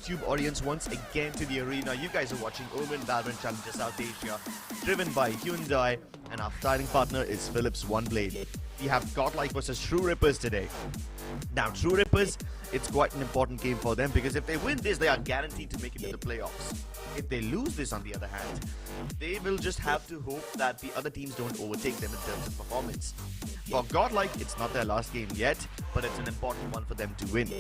YouTube audience once again to the arena. You guys are watching NODWIN Valorant Challenger South Asia, driven by Hyundai, and our styling partner is Philips One Blade. We have Godlike versus True Rippers today. Now, True Rippers, it's quite an important game for them because if they win this, they are guaranteed to make it to the playoffs. If they lose this, on the other hand, they will just have to hope that the other teams don't overtake them in terms of performance. For Godlike, it's not their last game yet, but it's an important one for them to win.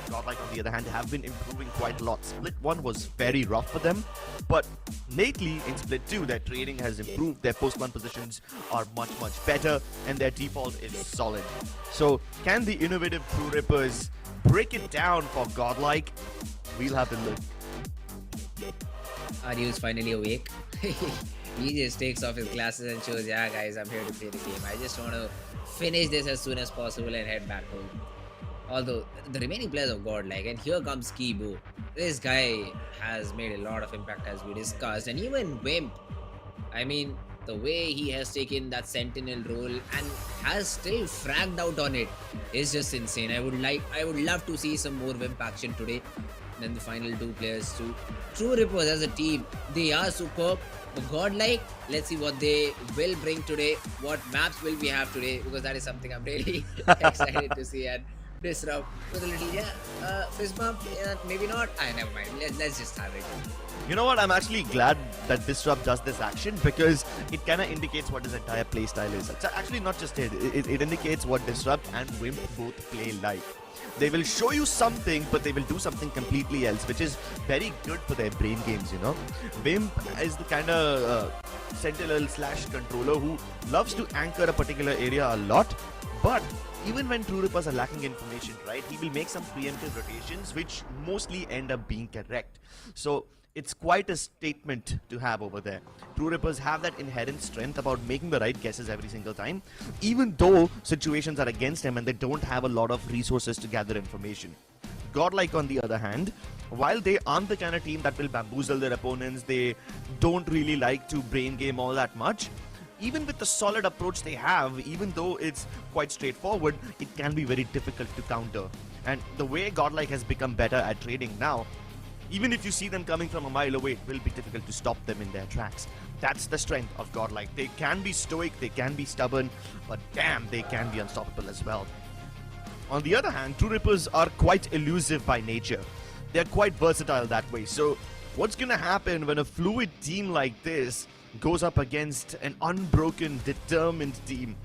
Godlike, on the other hand, have been improving quite a lot. Split 1 was very rough for them, but lately in Split 2, their trading has improved, their post-1 positions are much better, and their default is solid. So, can the innovative True Rippers break it down for Godlike? We'll have to look. Aryu's finally awake. He just takes off his glasses and shows, yeah guys, I'm here to play the game. I just want to finish this as soon as possible and head back home. Although, the remaining players of Godlike, and here comes Kibu. This guy has made a lot of impact as we discussed, and even Wimp. I mean, the way he has taken that sentinel role and has still fragged out on it is just insane. I would love to see some more Wimp action today. Then the final two players too. True Rippers as a team, they are superb. But Godlike, let's see what they will bring today. What maps will we have today? Because that is something I'm really excited to see and disrupt with a little, fist bump, maybe not. Never mind. Let's just start it. You know what? I'm actually glad that Disrupt does this action because it kind of indicates what his entire playstyle is. It's actually not just it. It indicates what Disrupt and Wimp both play like. They will show you something, but they will do something completely else, which is very good for their brain games, you know. Wimp is the kind of sentinel / controller who loves to anchor a particular area a lot, but even when True Rippers are lacking information, right, he will make some preemptive rotations, which mostly end up being correct. So it's quite a statement to have over there. True Rippers have that inherent strength about making the right guesses every single time, even though situations are against them and they don't have a lot of resources to gather information. Godlike, on the other hand, while they aren't the kind of team that will bamboozle their opponents, they don't really like to brain game all that much. Even with the solid approach they have, even though it's quite straightforward, it can be very difficult to counter. And the way Godlike has become better at trading now, even if you see them coming from a mile away, it will be difficult to stop them in their tracks. That's the strength of Godlike. They can be stoic, they can be stubborn, but damn, they can be unstoppable as well. On the other hand, True Rippers are quite elusive by nature. They're quite versatile that way. So what's gonna happen when a fluid team like this goes up against an unbroken, determined team?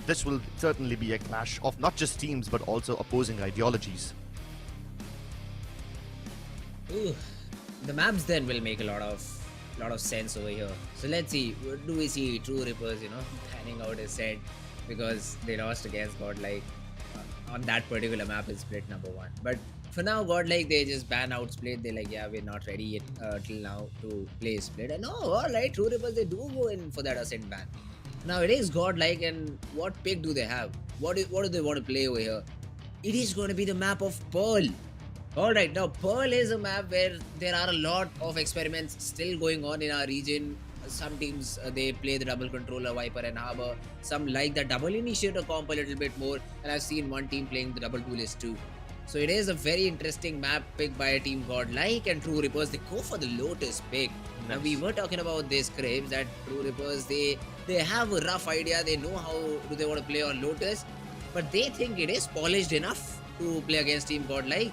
This will certainly be a clash of not just teams, but also opposing ideologies. Ooh, the maps then will make a lot of sense over here. So let's see, what do we see True Rippers, panning out his set because they lost against Godlike on that particular map in split number 1. But for now, Godlike, they just ban out split. They're like, yeah, we're not ready yet till now to play split. And no, alright, True Rippers, they do go in for that ascent ban. Now it is Godlike, and what pick do they have? What do they want to play over here? It is going to be the map of Pearl. Alright, now Pearl is a map where there are a lot of experiments still going on in our region. Some teams, they play the double controller, Viper and Harbor. Some like the double initiator comp a little bit more. And I've seen one team playing the double duelist too. So it is a very interesting map picked by a team Godlike and True Rippers. They go for the Lotus pick. Now we were talking about this, Cribs, that True Rippers, they have a rough idea. They know how do they want to play on Lotus. But they think it is polished enough to play against team Godlike.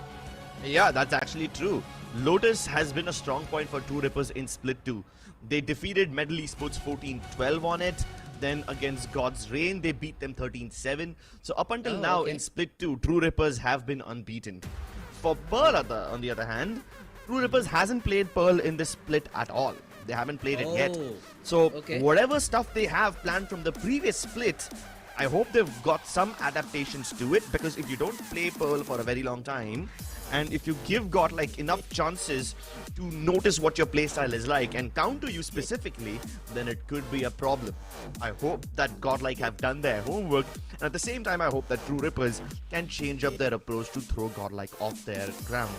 Yeah, that's actually true. Lotus has been a strong point for True Rippers in Split 2. They defeated MLT Esports 14-12 on it. Then against God's Reign, they beat them 13-7. So up until now in Split 2, True Rippers have been unbeaten. For Pearl, on the other hand, True Rippers hasn't played Pearl in this split at all. They haven't played it yet. So whatever stuff they have planned from the previous split, I hope they've got some adaptations to it, because if you don't play Pearl for a very long time, and if you give Godlike enough chances to notice what your playstyle is like and counter you specifically, then it could be a problem. I hope that Godlike have done their homework, and at the same time I hope that True Rippers can change up their approach to throw Godlike off their ground.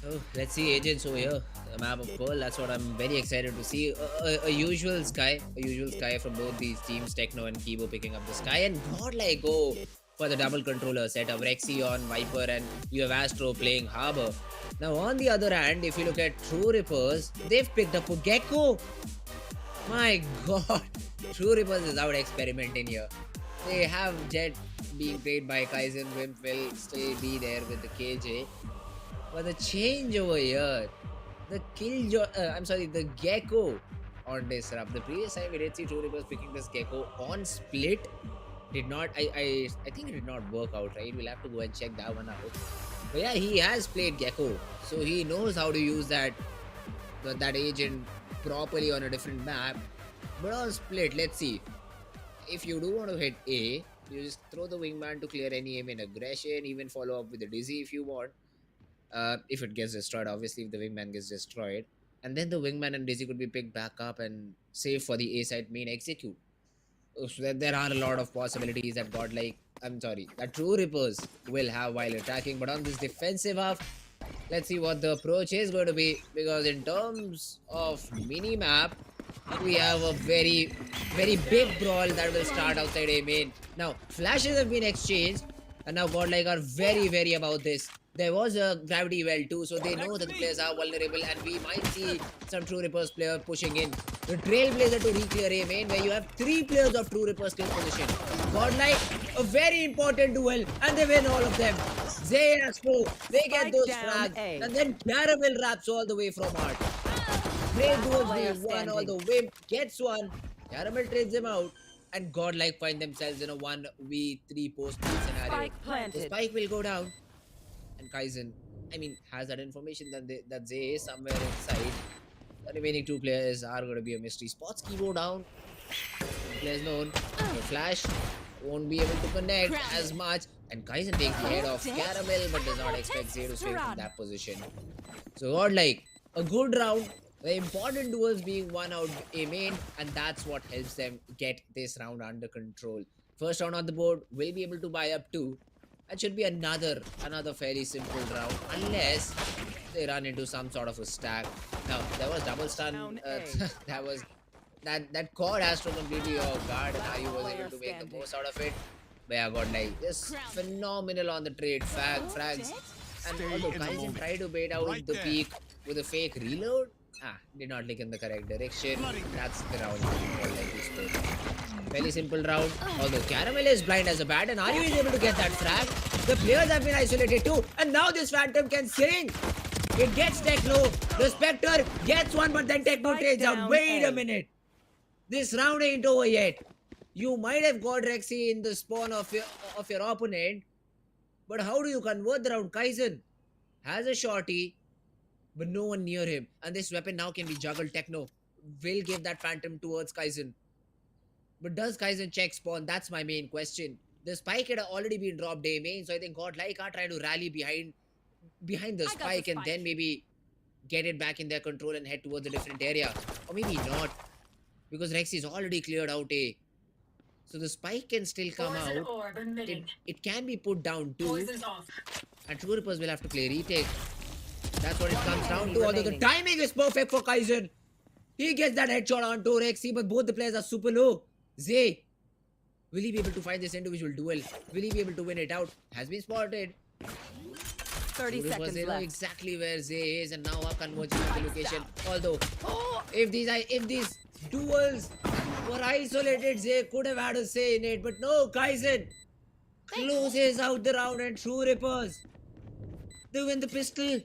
Oh, let's see agents over here. The map of Pearl, that's what I'm very excited to see. A usual sky from both these teams, Techno and Kibo picking up the sky, and Godlike go for the double controller setup. Rexy on Viper, and you have Astro playing Harbor. Now on the other hand, if you look at True Rippers, they've picked up a Gecko. My god, True Rippers is out experimenting here. They have Jet being played by Kaizen. Wimp will still be there with the KJ. But the change over here, the the Gecko on Disrupt. The previous time we did see True Rippers picking this Gecko on split. Did not, I think it did not work out, right? We'll have to go and check that one out. But yeah, he has played Gecko, so he knows how to use that agent properly on a different map. But on split, let's see. If you do want to hit A, you just throw the wingman to clear any aim in aggression, even follow up with the dizzy if you want. If it gets destroyed, obviously if the wingman gets destroyed. And then the wingman and dizzy could be picked back up and save for the A side main execute. So there are a lot of possibilities that that True Rippers will have while attacking. But on this defensive half, let's see what the approach is going to be. Because in terms of mini-map, we have a very, very big brawl that will start outside A main. Now, flashes have been exchanged. And now Godlike are very, very about this. There was a gravity well too, so they know that the players are vulnerable, and we might see some True Rippers player pushing in. The Trailblazer to re-clear A main, where you have 3 players of True Rippers kill position. Godlike, a very important duel, and they win all of them. Zay and Astro, they get those frags, and then Caramel wraps all the way from Art. Great duels being won, although Wimp gets one. Caramel trades him out, and Godlike find themselves in a 1v3 post-peak scenario. The spike will go down. And Kaizen, has that information that Zay is somewhere inside. The remaining 2 players are going to be a mystery. Spots Kibo down. Players known. No flash. Won't be able to connect as much. And Kaizen takes the head off Caramel, but does not expect Zay to swing from that position. So Godlike, a good round. The important duels being won out A main, and that's what helps them get this round under control. First round on the board, will be able to buy up 2. That should be another fairly simple round, unless they run into some sort of a stack. Now there was double stun. That caught Astro completely off guard, and Ari was able to make the most out of it. But yeah, Godlike just phenomenal on the trade. Frags. And although Kaizen tried to bait out the peak with a fake reload, did not look in the correct direction. That's the round. Very simple round. Although Caramel is blind as a bat, and Aryu is able to get that frag. The players have been isolated too, and now this Phantom can swing. It gets Techno. The Spectre gets one, but then Techno trades out. Wait a minute. This round ain't over yet. You might have got Rexy in the spawn of your opponent, But how do you convert the round? Kaizen has a shorty, but no one near him. And this weapon now can be juggled. Techno will give that phantom towards Kaizen. But does Kaizen check spawn? That's my main question. The spike had already been dropped A main, so I think Godlike are trying to rally behind the spike and then maybe get it back in their control and head towards a different area. Or maybe not. Because Rex is already cleared out A. So the spike can still come out. It can be put down too. And True Rippers will have to play retake. That's what it comes down to. Although the timing is perfect for Kaizen. He gets that headshot onto Rexy, but both the players are super low. Zay, will he be able to find this individual duel? Will he be able to win it out? Has been spotted. 30 seconds They know left. exactly where Zay is and now are converging on the location. Although, if these duels were isolated, Zay could have had a say in it. But no, Kaizen closes out the round and True Rippers, they win the pistol.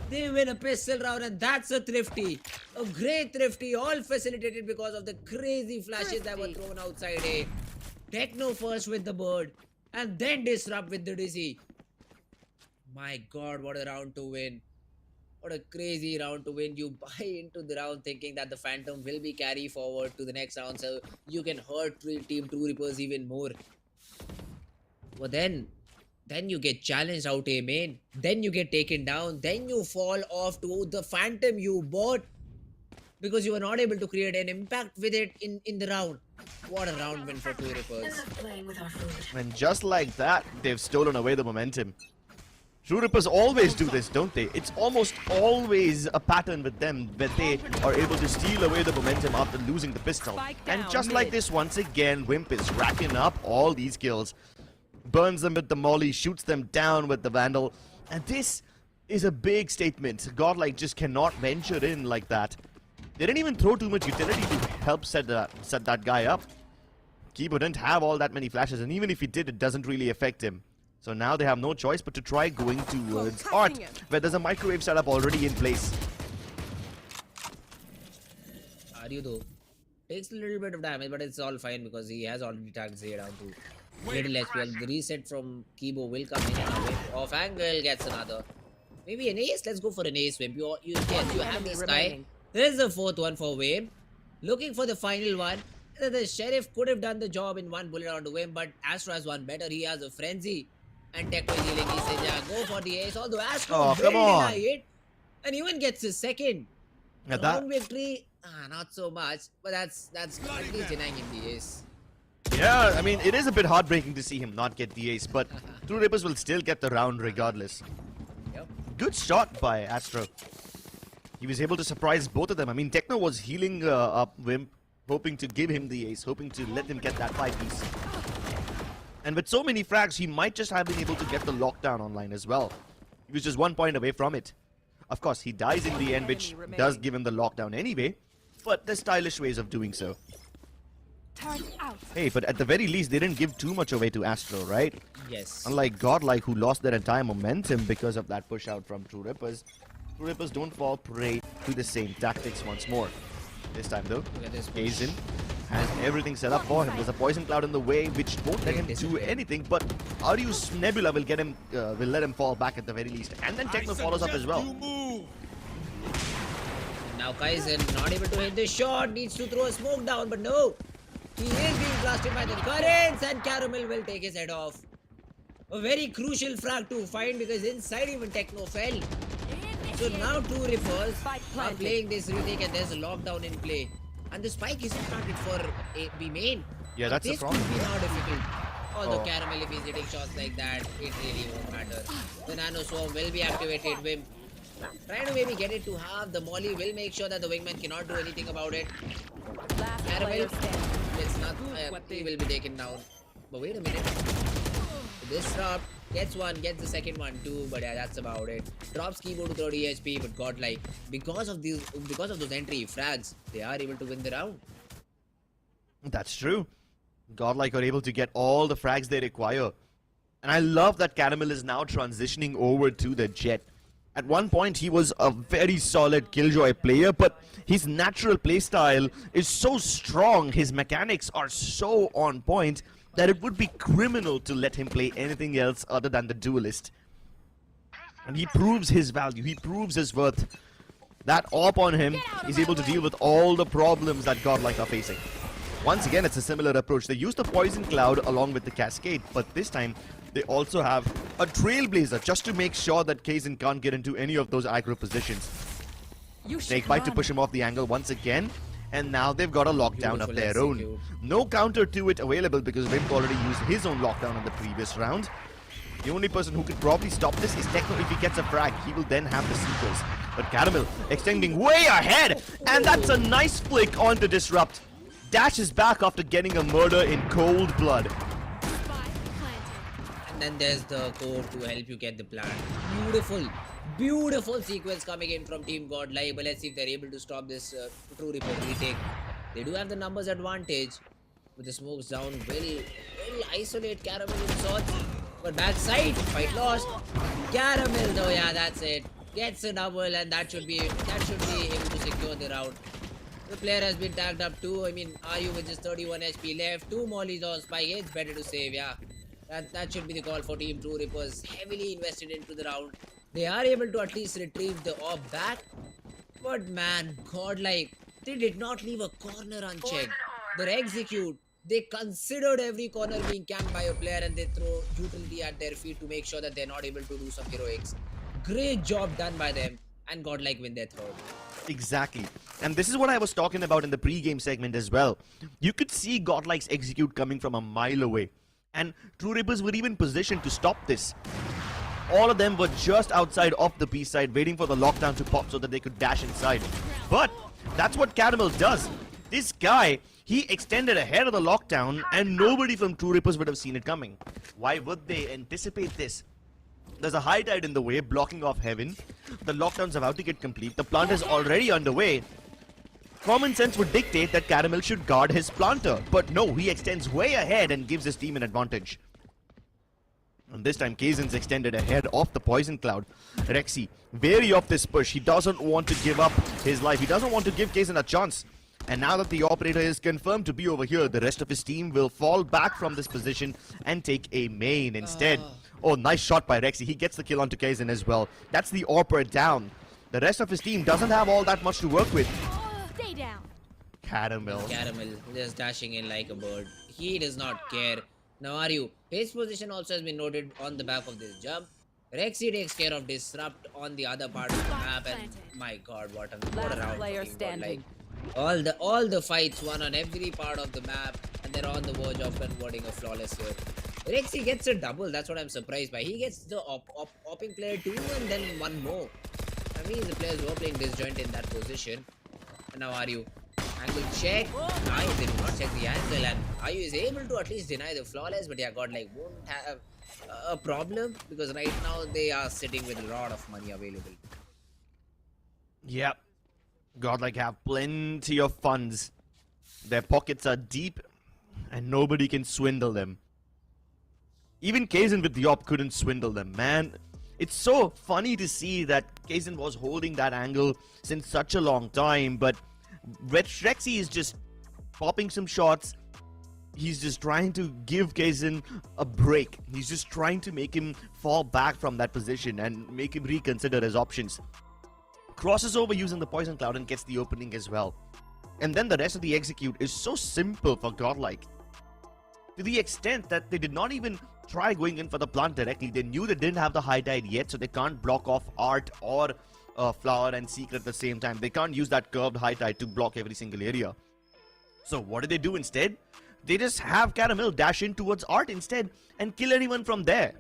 They win a pistol round and that's a thrifty. A great thrifty, all facilitated because of the crazy flashes that were thrown outside A. Techno first with the bird and then Disrupt with the Dizzy. My god, what a round to win. What a crazy round to win. You buy into the round thinking that the Phantom will be carry forward to the next round so you can hurt Team 2 Rippers even more. But then you get challenged out A main. Then you get taken down. Then you fall off to the Phantom you bought because you were not able to create an impact with it in the round. What a round win for 2 Rippers. And just like that, they've stolen away the momentum. True Rippers always do this, don't they? It's almost always a pattern with them where they are able to steal away the momentum after losing the pistol. And just like this, once again, Wimp is racking up all these kills. Burns them with the molly, shoots them down with the vandal. And this is a big statement. Godlike just cannot venture in like that. They didn't even throw too much utility to help set that guy up. Kibo didn't have all that many flashes, and even if he did, it doesn't really affect him. So now they have no choice but to try going towards Art, where there's a microwave setup already in place. Aryu though takes a little bit of damage, but it's all fine because he has already tagged Zay down to middle HP. The reset from Kibo will come in and Wimp off angle gets another. Maybe an ace. Let's go for an ace, Wimp. You have this guy. There's the fourth one for Wimp. Looking for the final one. The Sheriff could have done the job in one bullet onto Wimp, but Astro has one better. He has a frenzy. And Techno is healing. He says, yeah, go for the ace. Although Astro come on. it and even gets his second. Yeah, Round victory, not so much, but that's at least denying him the ace. Yeah, I mean, it is a bit heartbreaking to see him not get the ace, but True Rippers will still get the round regardless. Yep. Good shot by Astro. He was able to surprise both of them. I mean, Techno was healing up Wimp, hoping to give him the ace, hoping to let him get that 5-piece. And with so many frags, he might just have been able to get the lockdown online as well. He was just 1 point away from it. Of course, he dies in the end, which does give him the lockdown anyway, but there's stylish ways of doing so. Hey, but at the very least, they didn't give too much away to Astro, right? Yes. Unlike Godlike, who lost their entire momentum because of that push out from True Rippers. True Rippers don't fall prey to the same tactics once more. This time though, Kaizen has everything set up for him. There's a poison cloud in the way, which won't let him do anything. But Aryu's Nebula will let him fall back at the very least, and then Techno follows up as well. Now Kaizen not able to hit the shot, needs to throw a smoke down, but no. He is being blasted by the currents, and Caramel will take his head off. A very crucial frag to find because inside even Techno fell. So now 2 Rippers are playing this retake and there's a lockdown in play. And the spike is started for B main. Yeah, that's the problem. This could be now difficult. Although Caramel, if he's hitting shots like that, it really won't matter. The Nano Swarm will be activated. Wimp trying to maybe get it to half. The Molly will make sure that the Wingman cannot do anything about it. Caramel, it's not, he will be taken down. But wait a minute. Disrupt gets one, gets the second one too, but yeah, that's about it. Drops Kibo to 30 HP, but Godlike, because of those entry frags, they are able to win the round. That's true. Godlike are able to get all the frags they require. And I love that Caramel is now transitioning over to the Jet. At one point, he was a very solid Killjoy player, but his natural playstyle is so strong, his mechanics are so on point, that it would be criminal to let him play anything else other than the duelist. And he proves his value, he proves his worth. That AWP on him is able to deal with all the problems that Godlike are facing. Once again, it's a similar approach. They use the Poison Cloud along with the Cascade, but this time they also have a Trailblazer just to make sure that Kaizen can't get into any of those aggro positions. Snakebite to push him off the angle once again, and now they've got a lockdown of their own. No counter to it available because Wimp already used his own lockdown in the previous round. The only person who could probably stop this is Techno. If he gets a frag, he will then have the Seekers. But Caramel extending way ahead, and that's a nice flick on to Disrupt. Dashes back after getting a murder in cold blood. And then there's the core to help you get the plant. Beautiful, beautiful sequence coming in from Team Godlike. But let's see if they're able to stop this True Reaper retake. They do have the numbers advantage. With the smokes down, will isolate Caramel in sorts. But backside, fight lost. Caramel though, yeah, that's it. Gets a double, and that should be able to secure the round. The player has been tagged up too. I mean, Ayu with just 31 HP left, 2 mollies on Spike. It's better to save, yeah. That should be the call for Team True Reapers. Heavily invested into the round. They are able to at least retrieve the AWP back. But man, Godlike, they did not leave a corner unchecked. Their execute, they considered every corner being camped by a player, and they throw utility at their feet to make sure that they're not able to do some heroics. Great job done by them, and Godlike win their third. Exactly. And this is what I was talking about in the pre-game segment as well. You could see Godlike's execute coming from a mile away. And True Reapers were even positioned to stop this. All of them were just outside of the B side, waiting for the lockdown to pop so that they could dash inside. But that's what Caramel does. This guy, he extended ahead of the lockdown, and nobody from True Reapers would have seen it coming. Why would they anticipate this? There's a high tide in the way, blocking off heaven. The lockdown's about to get complete. The plant is already underway. Common sense would dictate that Caramel should guard his planter. But no, he extends way ahead and gives his team an advantage. And this time, Kaizen's extended ahead of the Poison Cloud. Rexy, wary of this push. He doesn't want to give up his life. He doesn't want to give Kaizen a chance. And now that the operator is confirmed to be over here, the rest of his team will fall back from this position and take a main instead. Oh, nice shot by Rexy. He gets the kill onto Kaizen as well. That's the operator down. The rest of his team doesn't have all that much to work with. Stay down. Caramel just dashing in like a bird. He does not care. Now Aryu, his position also has been noted on the back of this jump. Rexy takes care of Disrupt on the other part of the map, and my god, what a round. Player standing. All the fights won on every part of the map, and they're on the verge of converting a flawless here. Rexy gets a double, that's what I'm surprised by. He gets the opping player 2 and then one more. I mean, the players were playing disjoint in that position. And now Aryu, angle check. Nice, they do not check the angle, and Aryu is able to at least deny the flawless, but yeah, Godlike won't have a problem because right now they are sitting with a lot of money available. Yep. Godlike have plenty of funds. Their pockets are deep, and nobody can swindle them. Even Kaizen with the op couldn't swindle them, man. It's so funny to see that Kaizen was holding that angle since such a long time, but Rexy is just popping some shots. He's just trying to give Kaizen a break. He's just trying to make him fall back from that position and make him reconsider his options. Crosses over using the Poison Cloud and gets the opening as well. And then the rest of the execute is so simple for Godlike. To the extent that they did not even try going in for the plant directly. They knew they didn't have the high tide yet, so they can't block off Art or Flower and Secret at the same time. They can't use that curved high tide to block every single area. So what do they do instead? They just have Caramel dash in towards Art instead and kill anyone from there.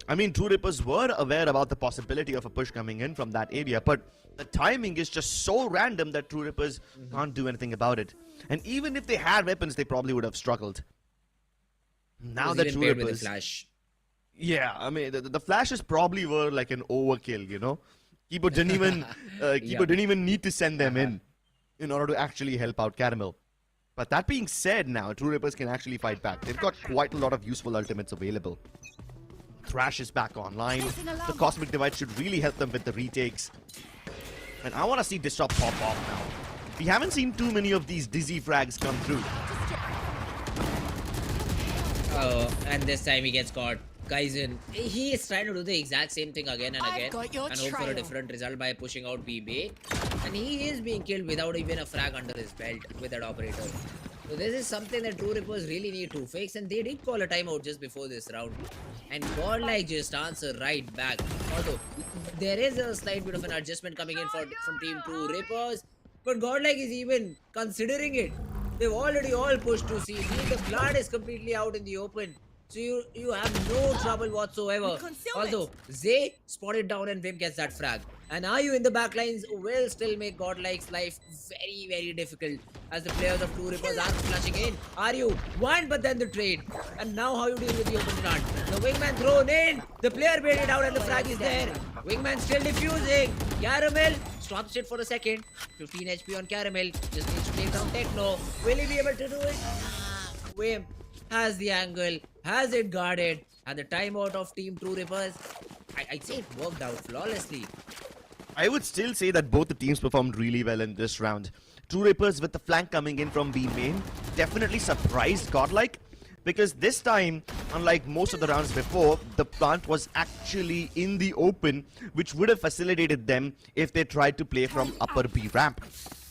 I mean, True Reapers were aware about the possibility of a push coming in from that area, but the timing is just so random that True Reapers can't do anything about it. And even if they had weapons, they probably would have struggled. Now that True Reapers, with the flash. Yeah, I mean, the flashes probably were like an overkill, you know. Keeper didn't even didn't even need to send them in order to actually help out Caramel. But that being said, now True Reapers can actually fight back. They've got quite a lot of useful ultimates available. Thrash is back online. The Cosmic Divide should really help them with the retakes. And I want to see Disrupt pop off now. We haven't seen too many of these dizzy frags come through. And this time he gets caught. Kaizen, he is trying to do the exact same thing again and I've again got your and hope for a trail. different result by pushing out B bait. And he is being killed without even a frag under his belt with that operator. So this is something that True Rippers really need to fix, and they did call a timeout just before this round. And Godlike just answer right back. Although there is a slight bit of an adjustment coming in from Team True Rippers, but Godlike is even considering it. They've already all pushed to C. The blood is completely out in the open. So you have no trouble whatsoever. Although Zay spotted down and Vim gets that frag. And are you in the backlines will still make Godlike's life very, very difficult as the players of True Rippers are flashing in. Are you? One, but then the trade. And now how you deal with the open start? The wingman thrown in. The player baited out and the frag is there. Wingman still defusing. Caramel stops it for a second. 15 HP on Caramel. Just needs to take down Techno. Will he be able to do it? Vim has the angle, has it guarded, and the timeout of Team True Rippers, I'd say it worked out flawlessly. I would still say that both the teams performed really well in this round. True Rippers with the flank coming in from B main definitely surprised Godlike, because this time, unlike most of the rounds before, the plant was actually in the open, which would have facilitated them if they tried to play from upper B ramp.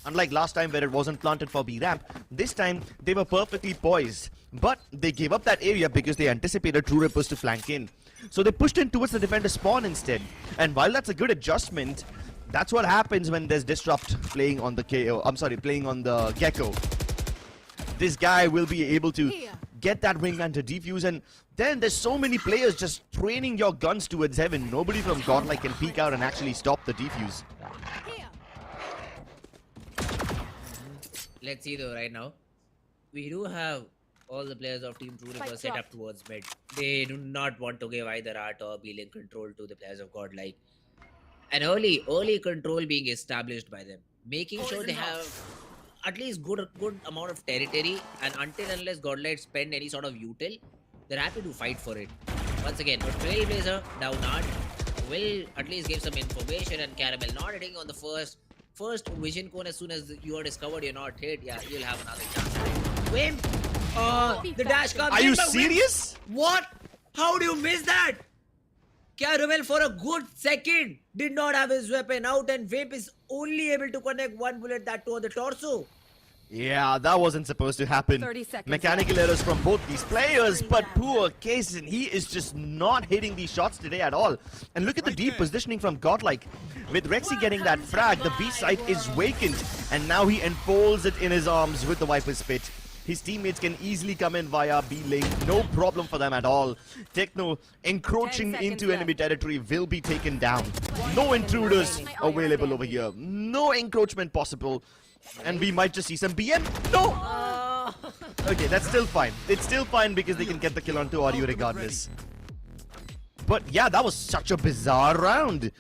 Unlike last time where it wasn't planted for B ramp, this time they were perfectly poised. But they gave up that area because they anticipated True Rippers to flank in. So they pushed in towards the defender spawn instead. And while that's a good adjustment, that's what happens when there's Disrupt playing on the playing on the Gecko. This guy will be able to get that wingman to defuse, and then there's so many players just training your guns towards heaven. Nobody from Godlike can peek out and actually stop the defuse. Let's see though right now. We do have all the players of Team True Rippers set up towards mid. They do not want to give either art or B-link control to the players of Godlike. An early control being established by them, making sure they have at least good amount of territory, and unless Godlike spend any sort of util, they're happy to fight for it. Once again, a Trailblazer down art will at least give some information, and Caramel not hitting on the first vision cone. As soon as you are discovered you're not hit, yeah, you'll have another chance. Wimp! The dash comes Are in, you but serious? What? How do you miss that? Caramel for a good second did not have his weapon out, and Vimp is only able to connect one bullet, that too on the torso. Yeah, that wasn't supposed to happen. 30 seconds Mechanical errors from both these players, but poor Kaysen, he is just not hitting these shots today at all. And look at the deep positioning from Godlike. With Rexy getting that frag, the B site is vacant, and now he enfolds it in his arms with the Viper's Spit. His teammates can easily come in via B lane, no problem for them at all. Techno encroaching into enemy territory will be taken down. No intruders available over here, no encroachment possible. And we might just see some BM. No! Okay, that's still fine. It's still fine because they can get the kill onto Audio regardless. But yeah, that was such a bizarre round.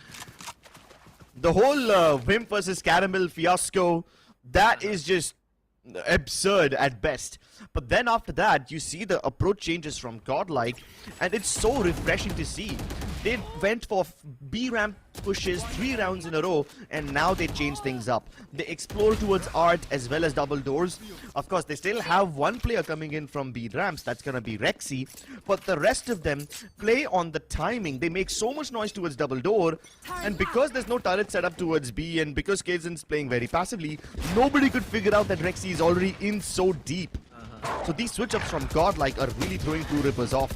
The whole Vimp versus Caramel fiasco, that is just absurd at best. But then after that, you see the approach changes from Godlike, and it's so refreshing to see. They went for B ramp pushes 3 rounds in a row, and now they change things up. They explore towards art as well as double doors. Of course, they still have one player coming in from B ramps, that's gonna be Rexy, but the rest of them play on the timing. They make so much noise towards double door, and because there's no turret set up towards B, and because Kaizen's playing very passively, nobody could figure out that Rexy is already in so deep. So these switch-ups from Godlike are really throwing True Rippers off.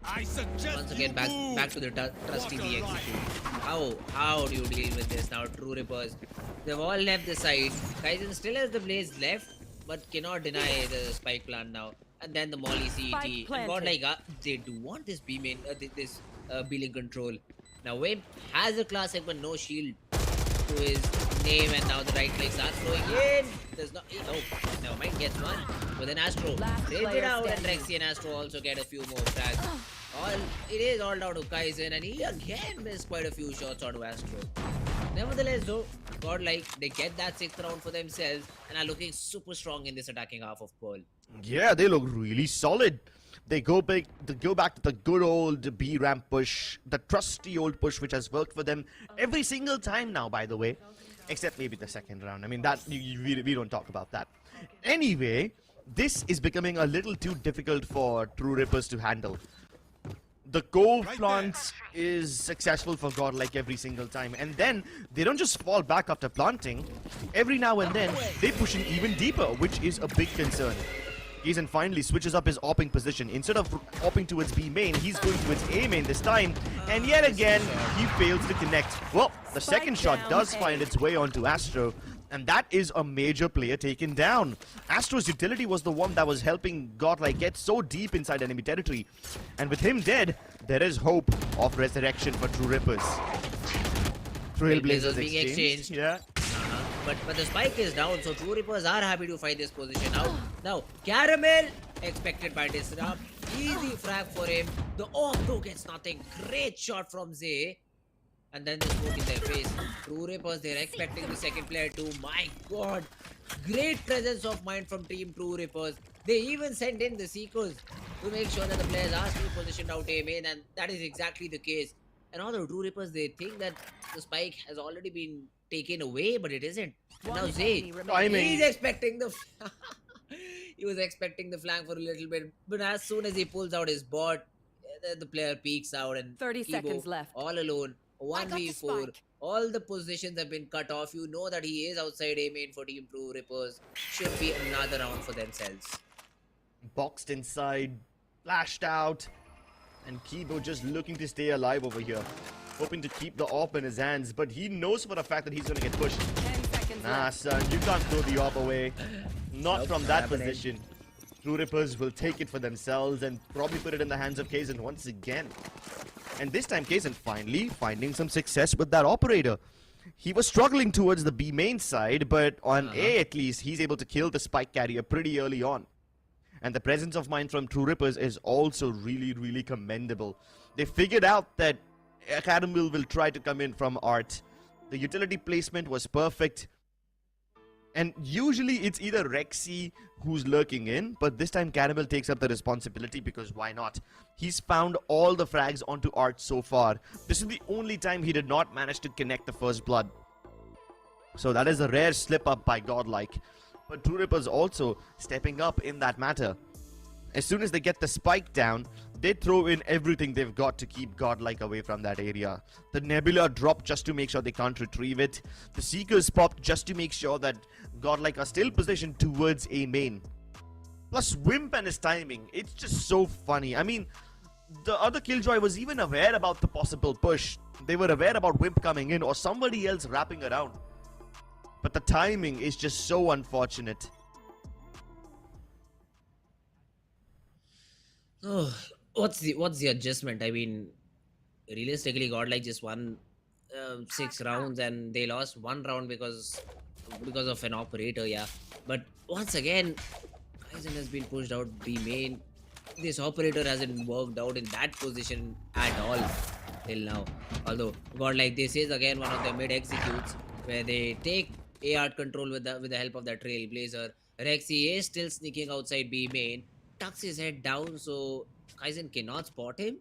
Once again, back to the trusty B execute. How do you deal with this now? True Rippers, they've all left the side. Kaizen still has the blaze left, but cannot deny the spike plant now. And then the Molly CET. And Godlike, they do want this B main, this B-link control. Now Wimp has a classic, but no shield to his name, and now the right clicks are flowing in. There's no, oh, never mind, gets one. But then Astro takes it out, and Rexy and Astro also get a few more frags. It is all down to Kaizen, and he again missed quite a few shots onto Astro. Nevertheless though, Godlike, they get that 6th round for themselves and are looking super strong in this attacking half of Pearl. Yeah, they look really solid. They go back to the good old B ramp push, the trusty old push which has worked for them every single time now, by the way. Except maybe the second round. I mean, that we don't talk about that. Anyway, This is becoming a little too difficult for True Rippers to handle. The Cove plant is successful for Godlike every single time, and then they don't just fall back after planting. Every now and then, they push in even deeper, which is a big concern. Kaizen finally switches up his opping position. Instead of opping towards B main, he's going towards A main this time, and yet again, he fails to connect. Well, the second shot does find its way onto Astro, and that is a major player taken down. Astro's utility was the one that was helping Godlike get so deep inside enemy territory. And with him dead, there is hope of resurrection for True Rippers. Trailblazers being exchanged. Yeah. But the spike is down, so True Rippers are happy to fight this position out. Now, Caramel expected by Disrupt. Easy frag for him. The off-throw gets nothing. Great shot from Zay. And then the smoke in their face. True Rippers, they're expecting the second player too. My god. Great presence of mind from Team True Rippers. They even sent in the Seekers to make sure that the players are still positioned out A main, and that is exactly the case. And all the True Rippers, they think that the spike has already been taken away, but it isn't. And now Zay, he's expecting the... he was expecting the flank for a little bit, but as soon as he pulls out his bot, the player peeks out and 30 seconds left. All alone. 1v4. All the positions have been cut off. You know that he is outside A main for Team True Rippers. Should be another round for themselves. Boxed inside, flashed out, and Kibo just looking to stay alive over here. Hoping to keep the AWP in his hands, but he knows for a fact that he's going to get pushed. 10 seconds Nah, left. son, you can't throw the AWP away. Not Nope, from that happening. position. True Rippers will take it for themselves and probably put it in the hands of Kaizen once again. And this time, Kaizen finally finding some success with that operator. He was struggling towards the B main side, but on A at least, he's able to kill the spike carrier pretty early on. And the presence of mind from True Rippers is also really, really commendable. They figured out that Academy will try to come in from Art. The utility placement was perfect. And usually it's either Rexy who's lurking in, but this time Caramel takes up the responsibility because why not? He's found all the frags onto Art so far. This is the only time he did not manage to connect the first blood. So that is a rare slip up by Godlike. But True Rippers also stepping up in that matter. As soon as they get the spike down, they throw in everything they've got to keep Godlike away from that area. The Nebula dropped just to make sure they can't retrieve it. The Seekers popped just to make sure that Godlike are still positioned towards A main. Plus Wimp and his timing, it's just so funny. I mean, the other Killjoy was even aware about the possible push. They were aware about Wimp coming in or somebody else wrapping around. But the timing is just so unfortunate. Oh, what's the adjustment? I mean, realistically, Godlike just won 6 rounds and they lost 1 round because of an operator, yeah. But once again, Kaizen has been pushed out B main. This operator hasn't worked out in that position at all till now. Although Godlike, this is again one of their mid executes where they take AR control with the help of that Trailblazer. Rexy is still sneaking outside B main. Tucks his head down so Kaizen cannot spot him.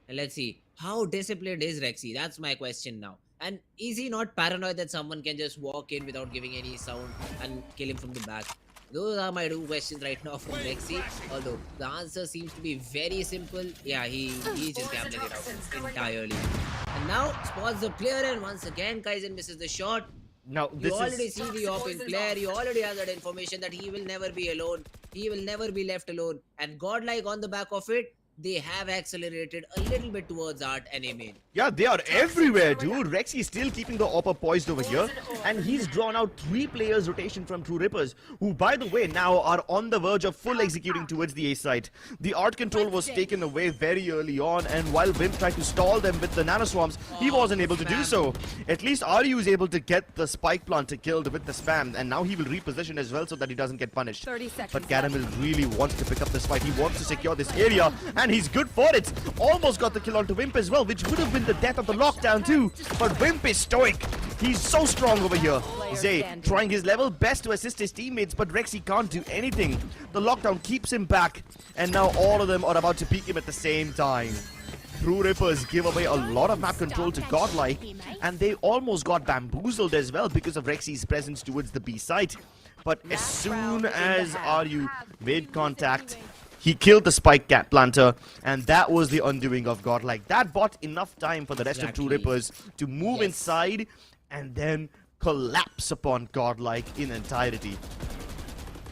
And let's see, how disciplined is Rexy? That's my question now. And is he not paranoid that someone can just walk in without giving any sound and kill him from the back? Those are my 2 questions right now from Rexy. Although the answer seems to be very simple. Yeah, he's just gambling it out entirely. And now spots the player, and once again Kaizen misses the shot. Now, You this already is... see the open player, you already have that information that he will never be alone. He will never be left alone. And Godlike on the back of it, they have accelerated a little bit towards Art and A main. Yeah, they are everywhere, dude. Rexy is still keeping the AWP poised over here. And he's drawn out 3 players rotation from True Rippers, who, by the way, now are on the verge of full executing towards the A site. The Art control was taken away very early on, and while Wimp tried to stall them with the nanoswarms, he wasn't able to do so. At least Ryu is able to get the spike planter killed with the spam, and now he will reposition as well so that he doesn't get punished. 30 seconds But Caramel really wants to pick up this fight. He wants to secure this area, and he's good for it. Almost got the kill onto Wimp as well, which would have been the death of the lockdown too. But Wimp is stoic. He's so strong over here. Zay trying his level best to assist his teammates, but Rexy can't do anything. The lockdown keeps him back, and now all of them are about to peek him at the same time. True Rippers give away a lot of map control to Godlike, and they almost got bamboozled as well because of Rexy's presence towards the B site. But as soon as RU made contact, he killed the spike cat planter, and that was the undoing of Godlike. That bought enough time for the rest of True Rippers to move inside and then collapse upon Godlike in entirety.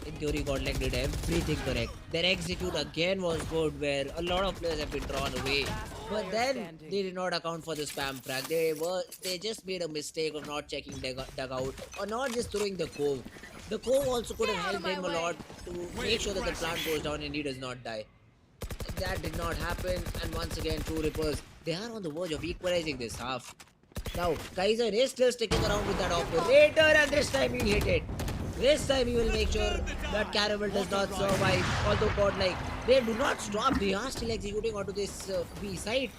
In theory, Godlike did everything correct. Their execute again was good, where a lot of players have been drawn away. But then they did not account for the spam frag. They just made a mistake of not checking dugout or not just throwing the cove. The cove also could have helped him a lot to make sure that the plant goes down and he does not die. That did not happen, and once again, True Rippers, they are on the verge of equalizing this half. Now, Kaiser is still sticking around with that operator, and this time he'll hit it. This time he will make sure that Caramel does not survive. Although Godlike, they do not stop. They are still executing onto this B site.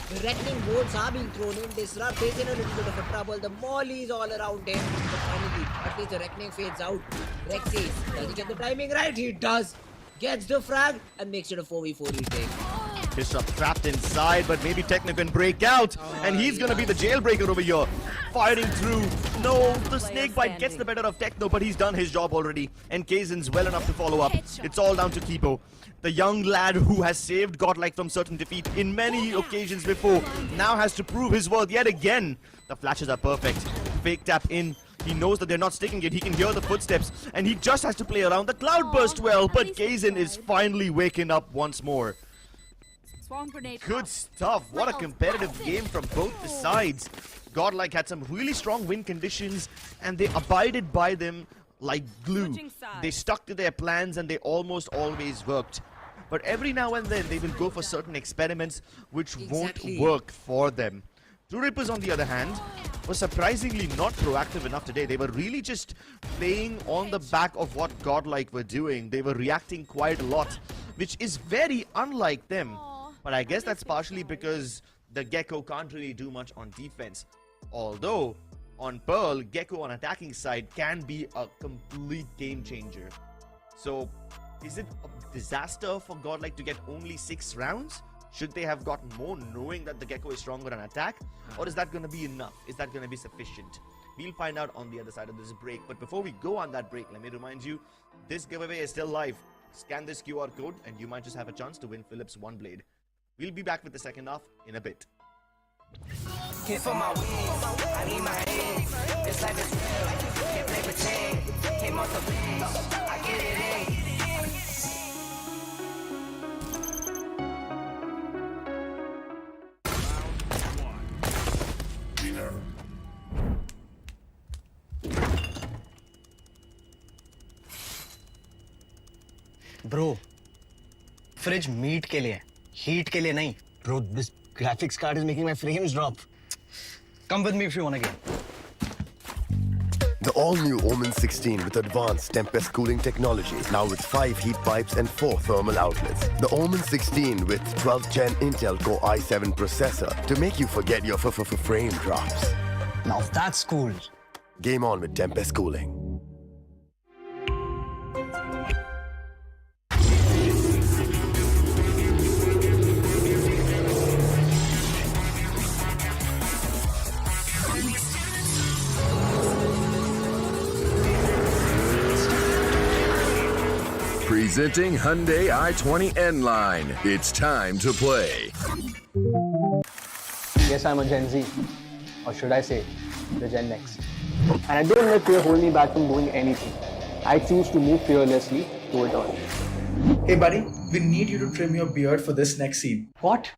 The Reckoning bolts are being thrown in. Disrupt is in a little bit of a trouble. The molly is all around him. But finally, at least the Reckoning fades out. Rexy, does he get the timing right? He does. Gets the frag and makes it a 4v4 retake. Disrupt trapped inside, but maybe Techno can break out, and he's gonna be the jailbreaker over here. Fighting through. No, the snake bite gets the better of Techno, but he's done his job already. And Kaizen's well enough to follow up. It's all down to Kipo, the young lad who has saved Godlike from certain defeat in many occasions before, now has to prove his worth yet again. The flashes are perfect. Fake tap in. He knows that they're not sticking it. He can hear the footsteps, and he just has to play around the cloudburst well. But Kaizen is finally waking up once more. Good stuff. What a competitive game from both the sides. Godlike had some really strong win conditions, and they abided by them like glue. They stuck to their plans, and they almost always worked. But every now and then, they will go for certain experiments which won't work for them. True Rippers, on the other hand, were surprisingly not proactive enough today. They were really just playing on the back of what Godlike were doing. They were reacting quite a lot, which is very unlike them. But I guess that's partially because the Gecko can't really do much on defense. Although, on Pearl, Gecko on attacking side can be a complete game changer. So, is it a disaster for Godlike to get only 6 rounds? Should they have gotten more knowing that the Gecko is stronger on attack? Or is that going to be enough? Is that going to be sufficient? We'll find out on the other side of this break. But before we go on that break, let me remind you, this giveaway is still live. Scan this QR code and you might just have a chance to win Philips One Blade. We'll be back with the second half in a bit. For my wings, I need my hands. This life is real, can't play pretend. Came off the bench, I get it in. Bro, fridge meat के लिए, heat के लिए नहीं. Bro, this graphics card is making my frames drop. Come with me if you want to game. The all-new Omen 16 with advanced Tempest cooling technology, now with 5 heat pipes and 4 thermal outlets. The Omen 16 with 12th Gen Intel Core i7 processor to make you forget your frame drops. Now that's cool. Game on with Tempest cooling. Presenting Hyundai i20 N-Line. It's time to play. Yes, I'm a Gen Z. Or should I say, the Gen X. And I don't let fear hold me back from doing anything. I choose to move fearlessly to it all. Hey buddy, we need you to trim your beard for this next scene. What?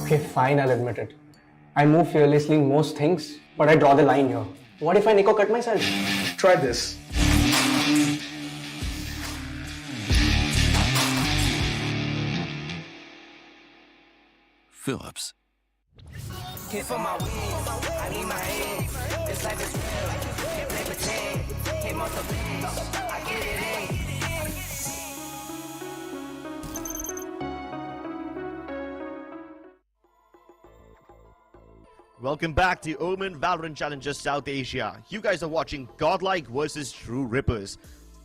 Okay, fine, I'll admit it. I move fearlessly in most things, but I draw the line here. What if I Nico cut myself? Try this. Phillips. For my wings, I need my hands. This life is real, can't play pretend. Came off the bench, I get it in. Welcome back to Omen Valorant Challenger South Asia. You guys are watching Godlike versus True Rippers.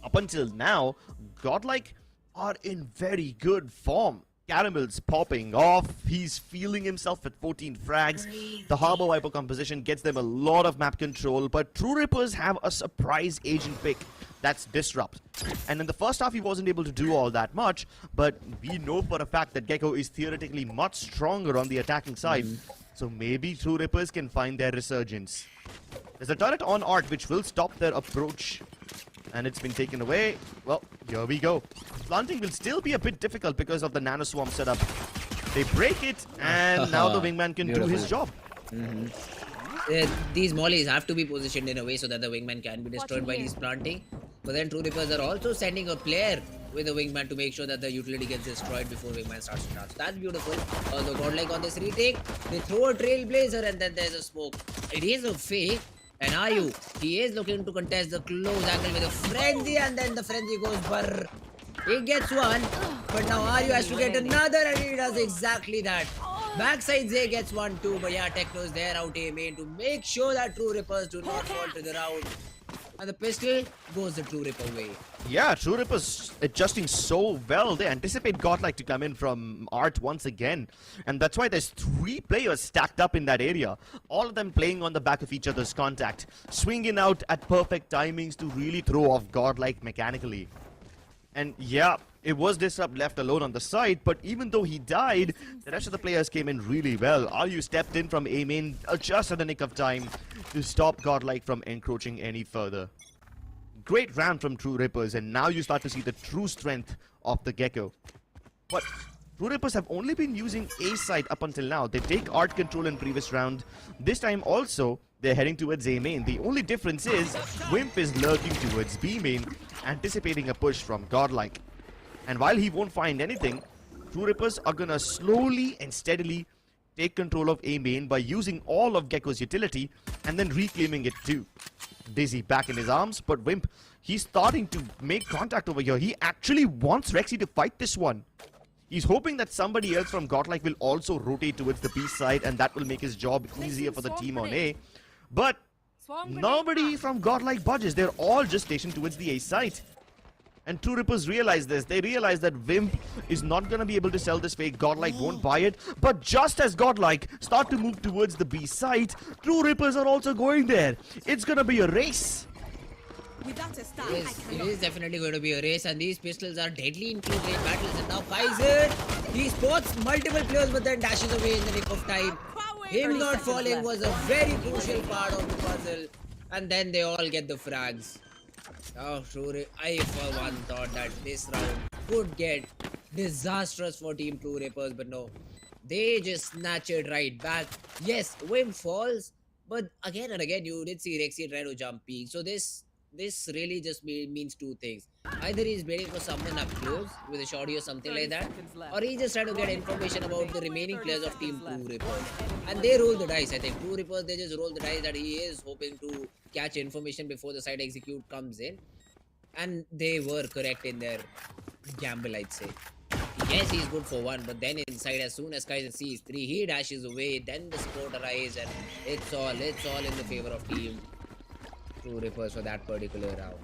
Up until now, Godlike are in very good form. Caramel's popping off. He's feeling himself at 14 frags. The Harbor Viper composition gets them a lot of map control, but True Rippers have a surprise agent pick. That's Disrupt. And in the first half, he wasn't able to do all that much, but we know for a fact that Gecko is theoretically much stronger on the attacking side. So maybe True Rippers can find their resurgence. There's a turret on Art which will stop their approach. And it's been taken away. Well, here we go. Planting will still be a bit difficult because of the Nano Swarm setup. They break it, and now the Wingman can do his job. These mollies have to be positioned in a way so that the Wingman can be destroyed by these planting. But then True Rippers are also sending a player with a Wingman to make sure that the utility gets destroyed before Wingman starts to charge. That's beautiful. Although Godlike on this retake, they throw a Trailblazer and then there's a smoke. It is a fake. And Ayu, he is looking to contest the close angle with a frenzy, and then the frenzy goes burr. He gets one, but now Ayu has to get another, and he does exactly that. Backside Zay gets one too, but yeah, Techno is there out A main to make sure that True Rippers do not fall to the ground. And the pistol goes the True Ripper way. Yeah, True Rippers adjusting so well. They anticipate Godlike to come in from Art once again. And that's why there's 3 players stacked up in that area. All of them playing on the back of each other's contact. Swinging out at perfect timings to really throw off Godlike mechanically. And yeah, it was Disrupt left alone on the side, but even though he died, the rest of the players came in really well. Ayu stepped in from A main just at the nick of time to stop Godlike from encroaching any further. Great round from True Rippers, and now you start to see the true strength of the Gecko. But True Rippers have only been using A side up until now. They take Art control in previous round. This time also, they're heading towards A main. The only difference is Wimp is lurking towards B main, anticipating a push from Godlike. And while he won't find anything, True Rippers are gonna slowly and steadily take control of A main by using all of Gecko's utility and then reclaiming it too. Dizzy back in his arms, but Wimp, he's starting to make contact over here. He actually wants Rexy to fight this one. He's hoping that somebody else from Godlike will also rotate towards the B side, and that will make his job easier for the team on A. But nobody from Godlike budges. They're all just stationed towards the A side. And True Rippers realize this. They realize that Wimp is not going to be able to sell this fake. Godlike won't buy it. But just as Godlike start to move towards the B side, True Rippers are also going there. It's going to be a race. It is definitely going to be a race, and these pistols are deadly in close range battles. And now Kaiser, he spots multiple players but then dashes away in the nick of time. Him not falling was a very crucial part of the puzzle. And then they all get the frags. Oh, sure. I for one thought that this round could get disastrous for Team True Rippers, but no. They just snatch it right back. Yes, Wim falls, but again and again you did see Rexy try to jump peak. So this really just means 2 things. Either he's waiting for someone up close with a shorty or something like that, or he's just trying to get information about the remaining players of Team True Rippers. And they roll the dice. I think True Rippers, they just roll the dice that he is hoping to catch information before the side execute comes in. And they were correct in their gamble, I'd say. Yes, he's good for 1, but then inside, as soon as Kaiser sees 3, he dashes away, then the support arrives, and it's all in the favor of Team True Rippers for that particular round.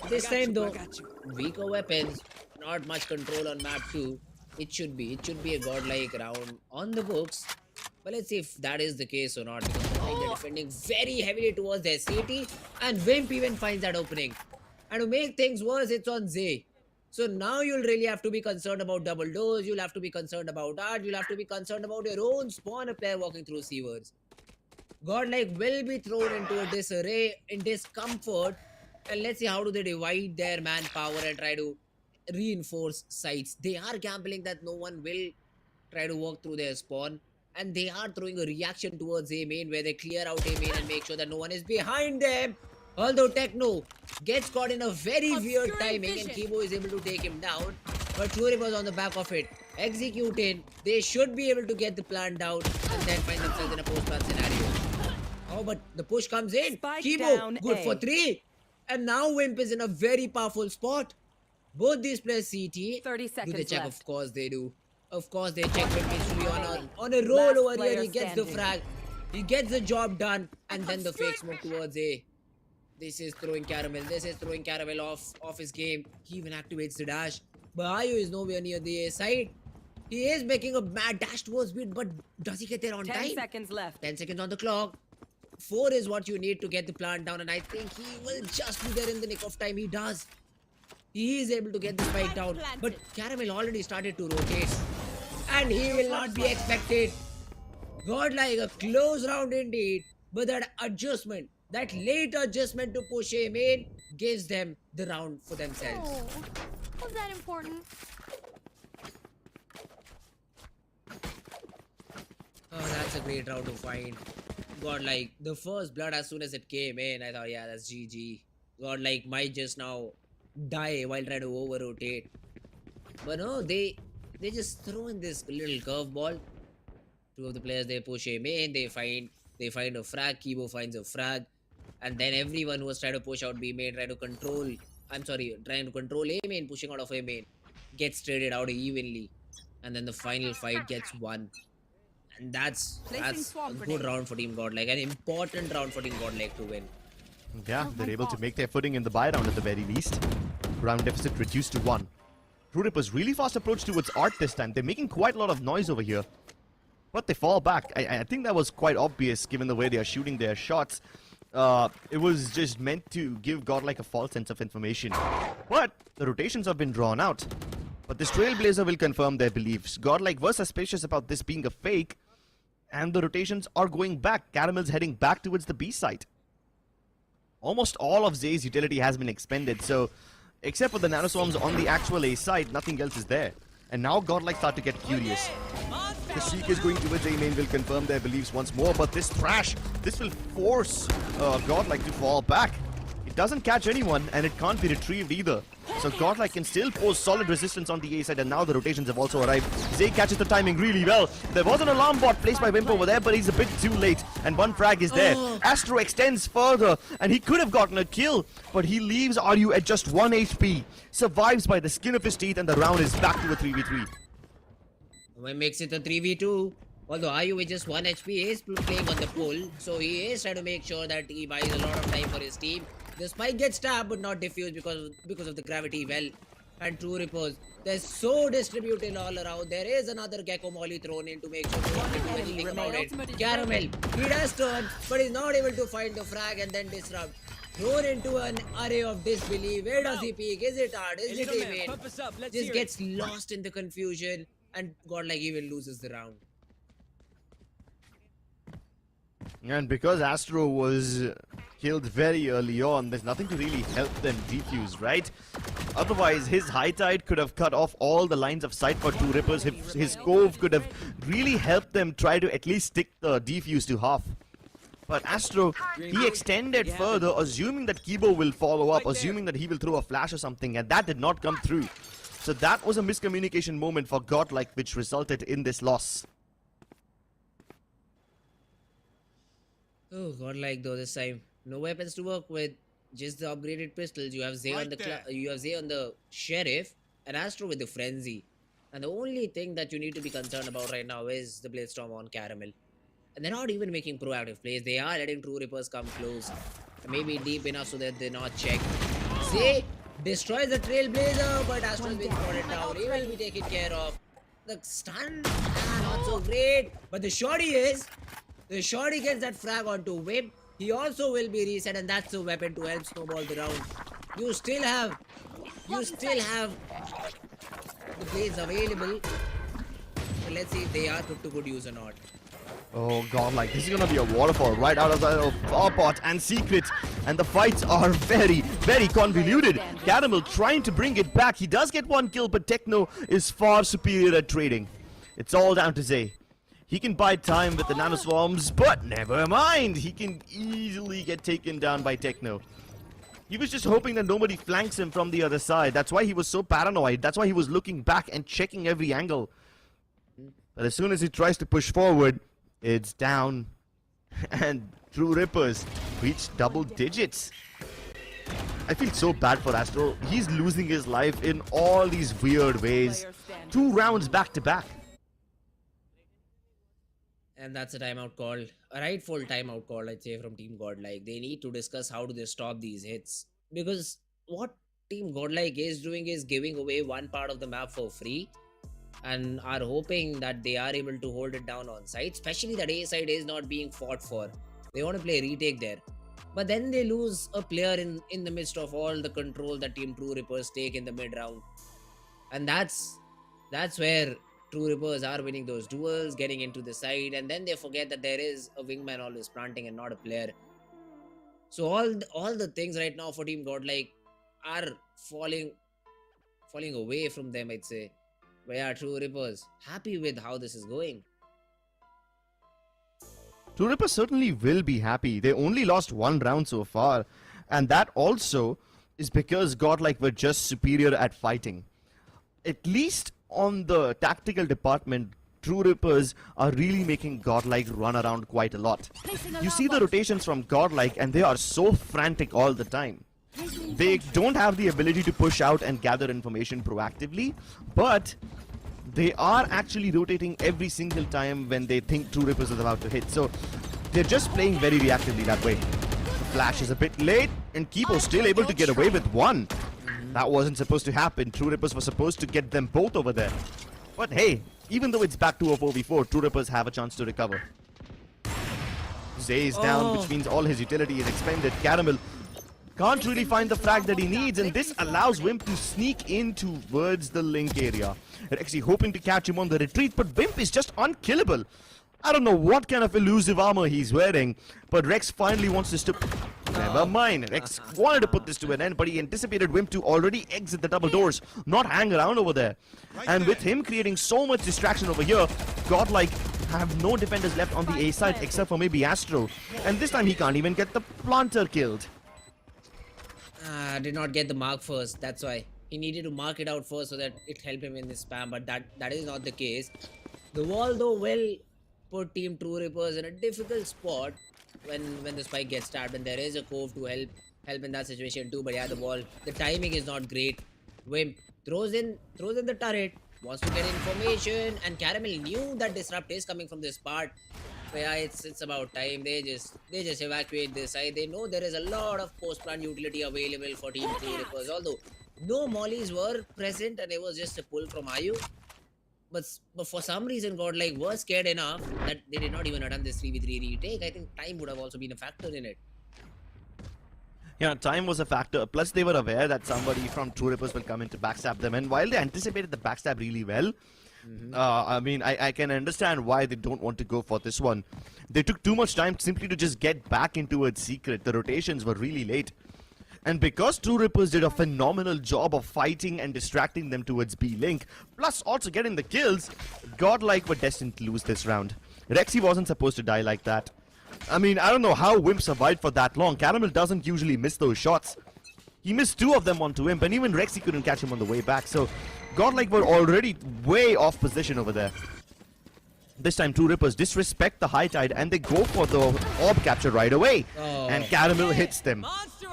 This time though, weaker weapons, not much control on map 2. It should be a godlike round on the books. But let's see if that is the case or not, because they're defending very heavily towards their city, and Wimp even finds that opening. And to make things worse, it's on Zay. So now you'll really have to be concerned about double doors, you'll have to be concerned about Art, you'll have to be concerned about your own spawn, a player walking through sewers. Godlike will be thrown into a disarray, in discomfort, and let's see how do they divide their manpower and try to reinforce sites. They are gambling that no one will try to walk through their spawn, and they are throwing a reaction towards A main where they clear out A main and make sure that no one is behind them. Although Techno gets caught in a very weird timing and Kibo is able to take him down, but True Rippers on the back of it, executing, they should be able to get the plan down and then find themselves in a post-plan scenario. Oh, but the push comes in. Kibo, good for 3. And now Wimp is in a very powerful spot. Both these players CT. 30 seconds do they check? left. Of course they do. Of course they check. Wimp needs to be on a roll over here. He gets the frag. He gets the job done. And then the fake smoke towards A. This is throwing Caramel. This is throwing Caramel off his game. He even activates the dash. But Ayu is nowhere near the A side. He is making a mad dash towards mid, but does he get there on 10 time? seconds left. 10 seconds on the clock. 4 is what you need to get the plant down, and I think he will just be there in the nick of time. He does. He is able to get the spike down, but Caramel already started to rotate, and he will not be expected. Godlike, a close round indeed, but that adjustment, that late adjustment to push him in, gives them the round for themselves. Oh, was that important? Oh, that's a great round to find. Godlike, the first blood as soon as it came in, I thought, yeah, that's GG. Godlike might just now die while trying to over rotate. But no, they just throw in this little curveball. Two of the players, they push him in, they find a frag, Kibo finds a frag, and then everyone who was trying to push out B main, trying to control A main, pushing out of A main, gets traded out evenly, and then the final fight gets won. And that's a good round for Team Godlike, an important round for Team Godlike to win. Yeah, they're able to make their footing in the buy round at the very least. Round deficit reduced to 1. True Ripper's really fast approach towards Art this time. They're making quite a lot of noise over here. But they fall back. I think that was quite obvious given the way they are shooting their shots. It was just meant to give Godlike a false sense of information. But the rotations have been drawn out. But this Trailblazer will confirm their beliefs. Godlike were suspicious about this being a fake. And the rotations are going back. Caramel's heading back towards the B site. Almost all of Zay's utility has been expended. So, except for the nanoswarms on the actual A side, nothing else is there. And now Godlike start to get curious. The Seek is going towards A main will confirm their beliefs once more, but this thrash, this will force Godlike to fall back. It doesn't catch anyone, and it can't be retrieved either. So Godlike can still pose solid resistance on the A side, and now the rotations have also arrived. Zay catches the timing really well. There was an alarm bot placed by Wimp over there, but he's a bit too late, and one frag is there. Astro extends further, and he could have gotten a kill, but he leaves Ryu at just 1 HP. Survives by the skin of his teeth, and the round is back to a 3v3. What makes it a 3v2? Although Ryu is just 1 HP, he is playing on the pull, so he is trying to make sure that he buys a lot of time for his team. The spike gets stabbed but not diffused because of the gravity well. And True Rippers, they're so distributed all around. There is another Gecko Molly thrown in to make sure they don't do anything about it. Caramel, he does turn, but he's not able to find the frag and then disrupt. Thrown into an array of disbelief. Where does he peek? Is it hard? Is it even? Just gets lost in the confusion, and Godlike even loses the round. And because Astro was killed very early on, there's nothing to really help them defuse, right? Otherwise, his high tide could have cut off all the lines of sight for True Rippers. His cove could have really helped them try to at least stick the defuse to half. But Astro, he extended further, assuming that Kibo will follow up, assuming that he will throw a flash or something, and that did not come through. So that was a miscommunication moment for Godlike, which resulted in this loss. Oh, Godlike though this time. No weapons to work with, just the upgraded pistols. You have Zay on the Sheriff, and Astro with the Frenzy. And the only thing that you need to be concerned about right now is the Bladestorm on Caramel. And they're not even making proactive plays. They are letting True Rippers come close. Maybe deep enough so that they're not checked. Zay destroys the Trailblazer, but Astro's been spotted down. He will be taken care of. The stun, not so great. But the shorty gets that frag onto Whip. He also will be reset, and that's the weapon to help snowball the round. You still have the blades available. So let's see if they are put to good use or not. Oh Godlike, this is gonna be a waterfall right out of the Farpot and Secret, and the fights are very, very convoluted. Caramel trying to bring it back. He does get one kill, but Techno is far superior at trading. It's all down to Zay. He can buy time with the nanoswarms, but never mind. He can easily get taken down by Techno. He was just hoping that nobody flanks him from the other side. That's why he was so paranoid. That's why he was looking back and checking every angle. But as soon as he tries to push forward, it's down. And True Rippers reach double digits. I feel so bad for Astro. He's losing his life in all these weird ways. 2 rounds back to back. And that's a timeout call. A rightful timeout call, I'd say, from Team Godlike. They need to discuss how do they stop these hits. Because what Team Godlike is doing is giving away one part of the map for free. and are hoping that they are able to hold it down on site, especially that A side is not being fought for. They want to play retake there. But then they lose a player in the midst of all the control that Team True Rippers take in the mid round. And that's where True Rippers are winning those duels, getting into the side, and then they forget that there is a wingman always planting and not a player. So all the things right now for Team Godlike are falling away from them, I'd say. But yeah, True Rippers happy with how this is going. True Rippers certainly will be happy. They only lost one round so far, and that also is because Godlike were just superior at fighting. At least on the tactical department, True Rippers are really making Godlike run around quite a lot. You see the rotations from Godlike and they are so frantic all the time. They don't have the ability to push out and gather information proactively, but they are actually rotating every single time when they think True Rippers is about to hit. So they're just playing very reactively that way. The flash is a bit late and Kipo still able to get away with one. That wasn't supposed to happen. True Rippers were supposed to get them both over there. But hey, even though it's back to a 4v4, True Rippers have a chance to recover. Zay is down, which means all his utility is expended. Caramel can't really find the frag that he needs, and this allows Wimp to sneak in towards the link area. Rexy hoping to catch him on the retreat, but Wimp is just unkillable. I don't know what kind of elusive armor he's wearing, but Rex finally wants this to... Never mind. Rex wanted to put this to an end, but he anticipated Wimp to already exit the double doors, not hang around over there. And with him creating so much distraction over here, Godlike have no defenders left on the A side except for maybe Astro. And this time he can't even get the planter killed. Did not get the mark first, that's why. He needed to mark it out first so that it helped him in his spam, but that is not the case. The wall though will put Team True Rippers in a difficult spot when the spike gets tapped, and there is a cove to help in that situation too. But yeah, the timing is not great. Wimp throws in the turret, wants to get information, and Caramel knew that disrupt is coming from this part. But yeah, it's about time. They just evacuate this side. They know there is a lot of post-plant utility available for Team True Rippers, although no mollies were present and it was just a pull from Ayu. But for some reason, Godlike was scared enough that they did not even attempt this 3v3 retake. I think time would have also been a factor in it. Yeah, time was a factor. Plus, they were aware that somebody from True Rippers will come in to backstab them. And while they anticipated the backstab really well, I mean, I can understand why they don't want to go for this one. They took too much time simply to just get back into its secret. The rotations were really late. And because True Rippers did a phenomenal job of fighting and distracting them towards B-Link, plus also getting the kills, Godlike were destined to lose this round. Rexy wasn't supposed to die like that. I mean, I don't know how Wimp survived for that long. Caramel doesn't usually miss those shots. He missed 2 of them onto Wimp, and even Rexy couldn't catch him on the way back. So Godlike were already way off position over there. This time True Rippers disrespect the high tide and they go for the orb capture right away. And Caramel hits them.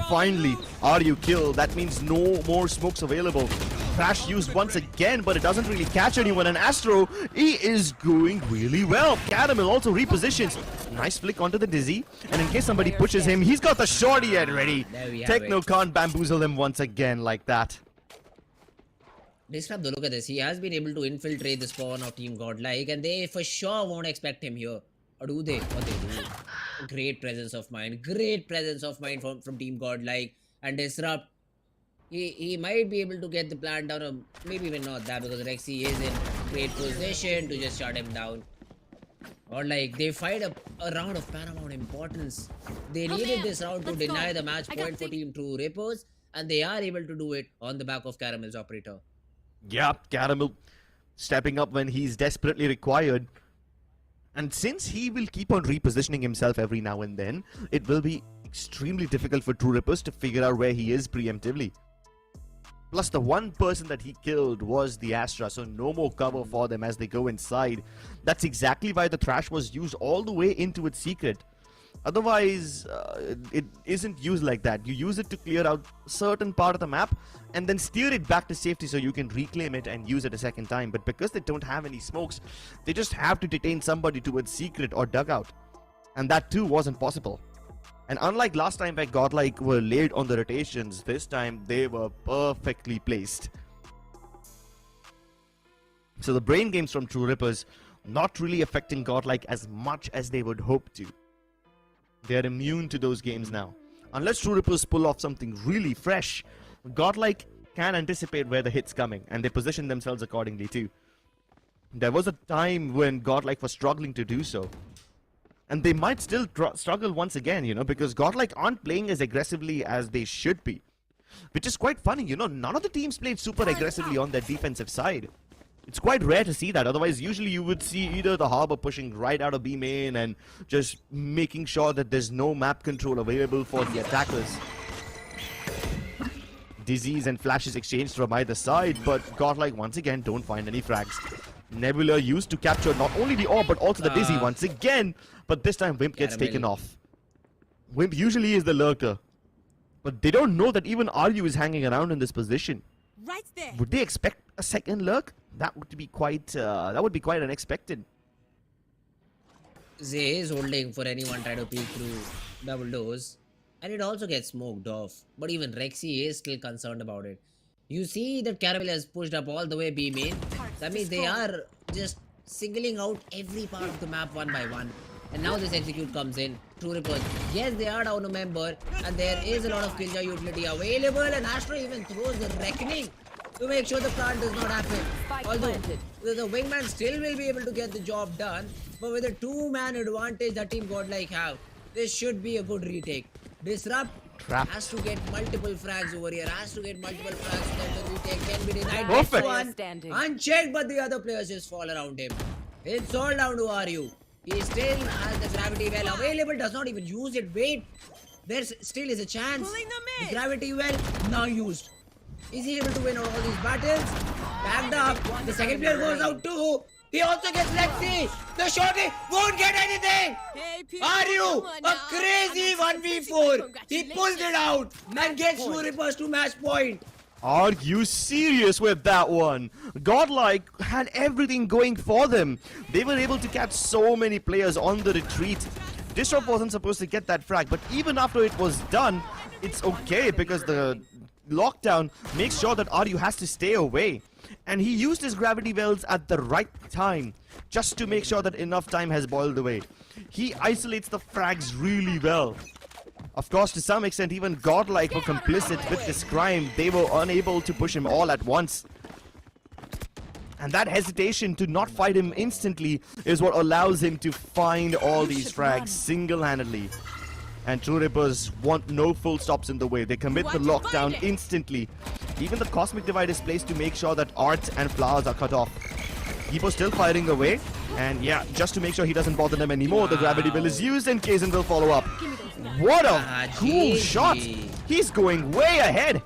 Finally, are you killed? That means no more smokes available. Crash used once again, but it doesn't really catch anyone. And Astro, he is going really well. Caramel also repositions. Nice flick onto the Dizzy. And in case somebody pushes him, he's got the shorty at ready. Techno can't bamboozle him once again like that. Disrupt, look at this. He has been able to infiltrate the spawn of Team Godlike, and they for sure won't expect him here. Or do they? What they do? Great presence of mind. Great presence of mind from Team Godlike. And Disrupt, he might be able to get the plant down, or maybe even not that, because Rexy is in great position to just shut him down. Or like, they fight a round of paramount importance. They needed this round to deny the match point for Team True Rippers, and they are able to do it on the back of Caramel's operator. Yep, Caramel stepping up when he's desperately required. And since he will keep on repositioning himself every now and then, it will be extremely difficult for True Rippers to figure out where he is preemptively. Plus, the one person that he killed was the Astra, so no more cover for them as they go inside. That's exactly why the Thrash was used all the way into its secret. Otherwise, it isn't used like that. You use it to clear out a certain part of the map and then steer it back to safety so you can reclaim it and use it a second time. But because they don't have any smokes, they just have to detain somebody towards secret or dugout. And that too wasn't possible. And unlike last time where Godlike were laid on the rotations, this time they were perfectly placed. So the brain games from True Rippers not really affecting Godlike as much as they would hope to. They are immune to those games now. Unless True Rippers pull off something really fresh, Godlike can anticipate where the hit's coming, and they position themselves accordingly too. There was a time when Godlike was struggling to do so. And they might still struggle once again, because Godlike aren't playing as aggressively as they should be. Which is quite funny, none of the teams played super aggressively on their defensive side. It's quite rare to see that. Otherwise, usually you would see either the Harbor pushing right out of B main and just making sure that there's no map control available for the attackers. Dizzies and flashes exchanged from either side, but Godlike once again don't find any frags. Nebula used to capture not only the orb but also the Dizzy once again, but this time Wimp gets taken off. Wimp usually is the lurker, but they don't know that even RU is hanging around in this position. Right there. Would they expect a second lurk? That would be quite unexpected. Zay is holding for anyone trying to peek through double doors, and it also gets smoked off. But even Rexy is still concerned about it. You see that Caramel has pushed up all the way B main. That means they are just singling out every part of the map one by one. And now this execute comes in. True Rippers. Yes, they are down a member, and there is a lot of killjoy utility available, and Astra even throws the reckoning to make sure the plant does not happen. Although the wingman still will be able to get the job done, but with a two-man advantage that Team Godlike have, this should be a good retake. Disrupt has to get multiple frags over here, has to get multiple frags so that the retake can be denied. Perfect. This one unchecked, but the other players just fall around him. It's all down to RU. He still has the gravity well available, does not even use it. Wait, there still is a chance. The gravity well now used. Is he able to win all these battles? Backed up. The second player goes out too. He also gets Lexi. The shorty won't get anything. Are you a crazy 1v4? He pulled it out and gets True Rippers to match point. Are you serious with that one? Godlike had everything going for them. They were able to catch so many players on the retreat. Disrupt wasn't supposed to get that frag, but even after it was done, it's okay because the lockdown makes sure that RU has to stay away. And he used his gravity wells at the right time, just to make sure that enough time has boiled away. He isolates the frags really well. Of course, to some extent, even Godlike were complicit with this crime. They were unable to push him all at once. And that hesitation to not fight him instantly is what allows him to find all these frags single-handedly. And True Rippers want no full stops in the way. They commit the lockdown instantly. Even the Cosmic Divide is placed to make sure that Art and Flowers are cut off. Hippo's still firing away. And yeah, just to make sure he doesn't bother them anymore, the Gravity Will is used and Kazan will follow up. What a cool shot! He's going way ahead!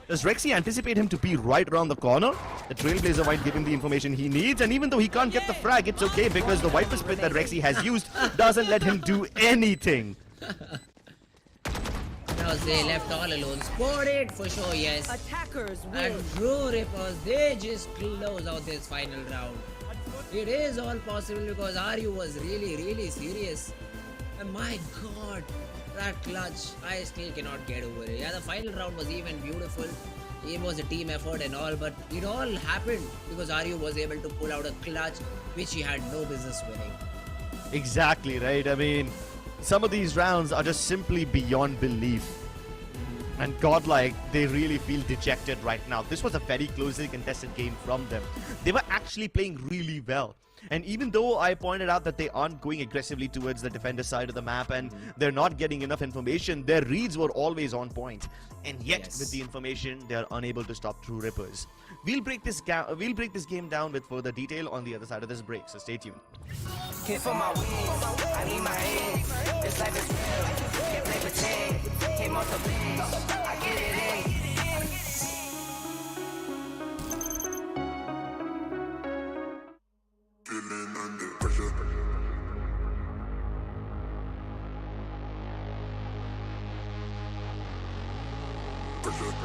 Does Rexy anticipate him to be right around the corner? The Trailblazer might give him the information he needs, and even though he can't get the frag, it's okay because the Viper Split that Rexy has used doesn't let him do anything. Now they left all alone. Scored it for sure, yes. Attackers win. And True Rippers, they just close out this final round. It is all possible because RU was really serious. And my god, that clutch, I still cannot get over it. Yeah, the final round was even beautiful. It was a team effort and all, but it all happened because RU was able to pull out a clutch which he had no business winning. Exactly, right? I mean, some of these rounds are just simply beyond belief. And Godlike, they really feel dejected right now. This was a very closely contested game from them. They were actually playing really well. And even though I pointed out that they aren't going aggressively towards the defender side of the map and they're not getting enough information, their reads were always on point. And yet, with the information, they are unable to stop True Rippers. We'll break this game down with further detail on the other side of this break, so stay tuned. Can't for my wins, I need my hands. This life is real, can't play pretend. Came off the bench, I get it in. Feeling under pressure. Pressure.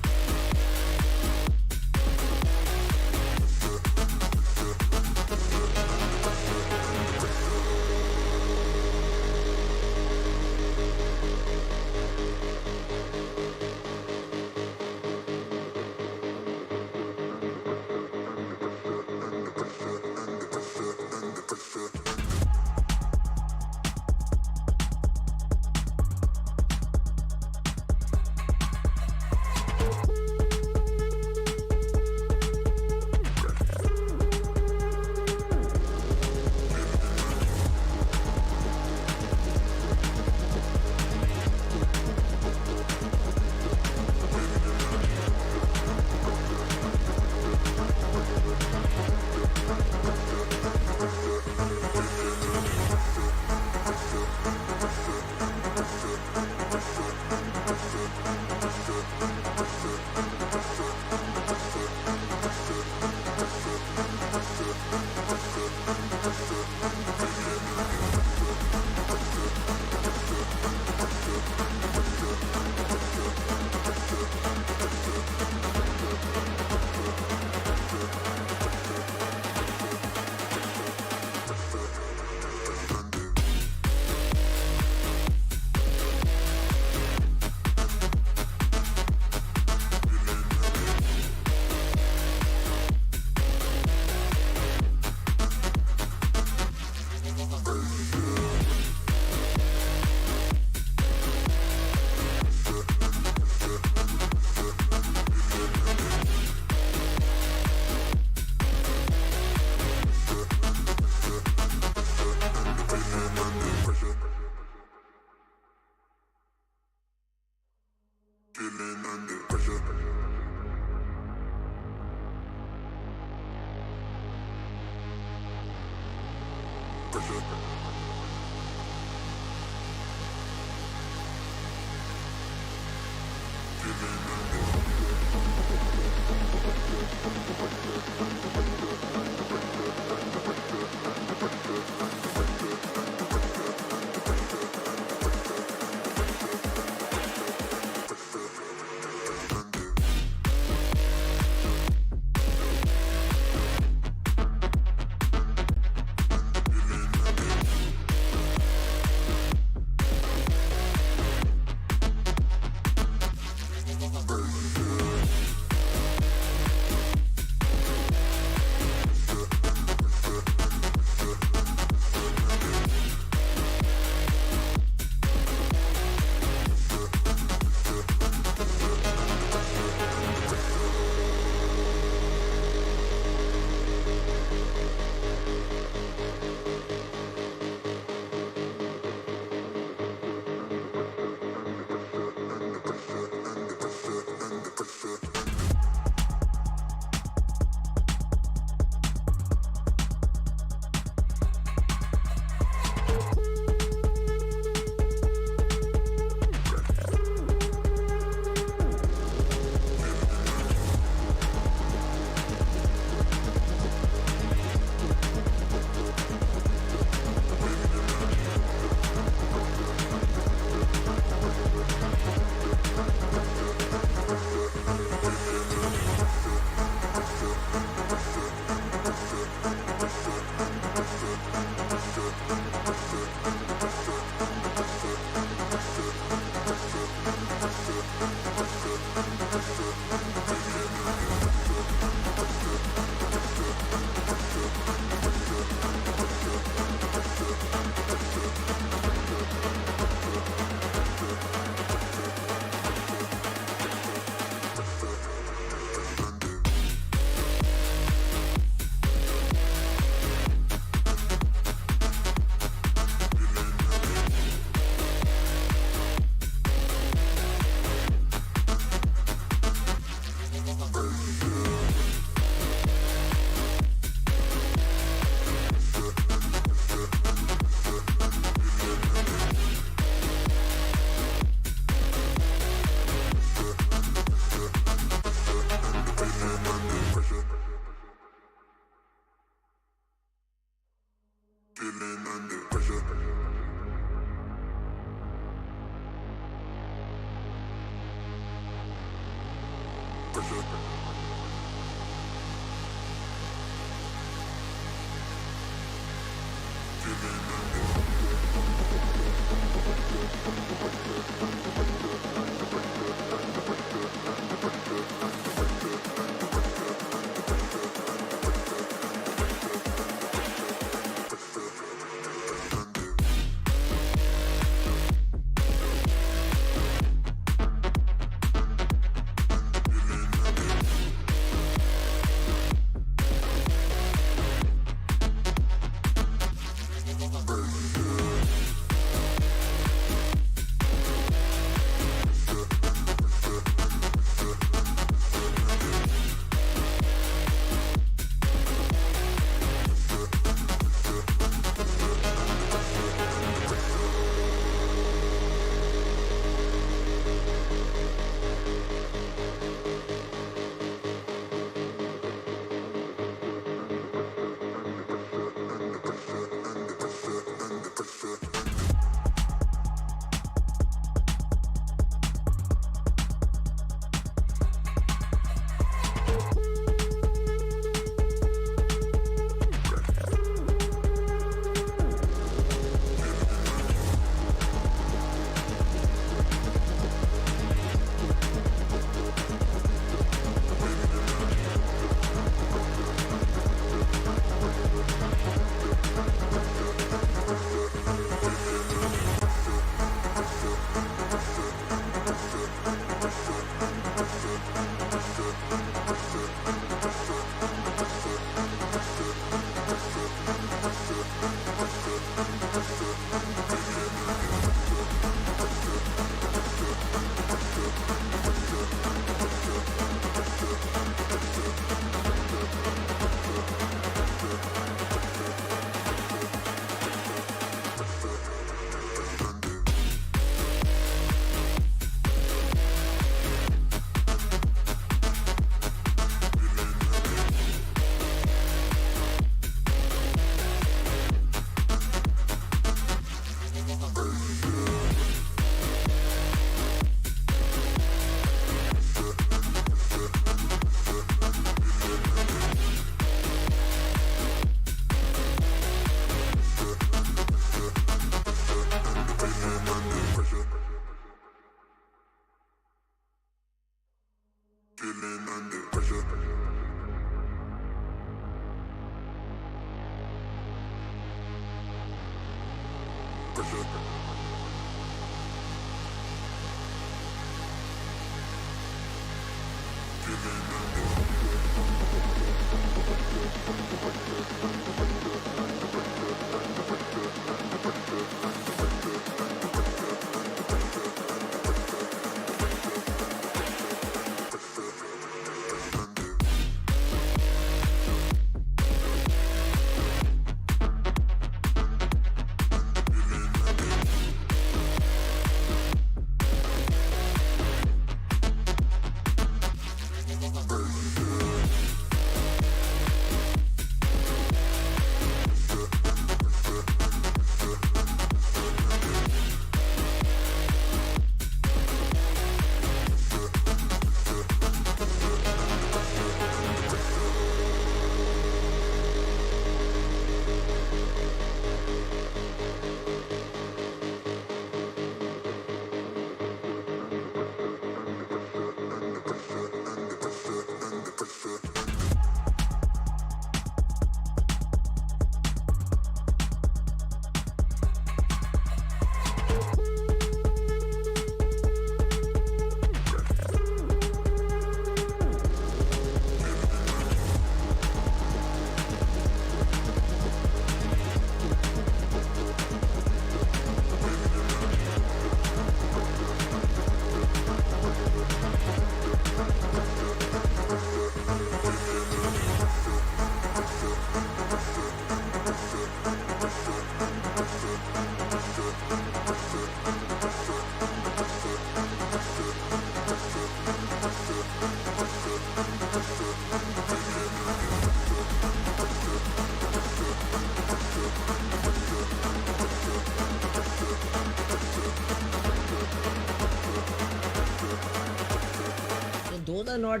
are not,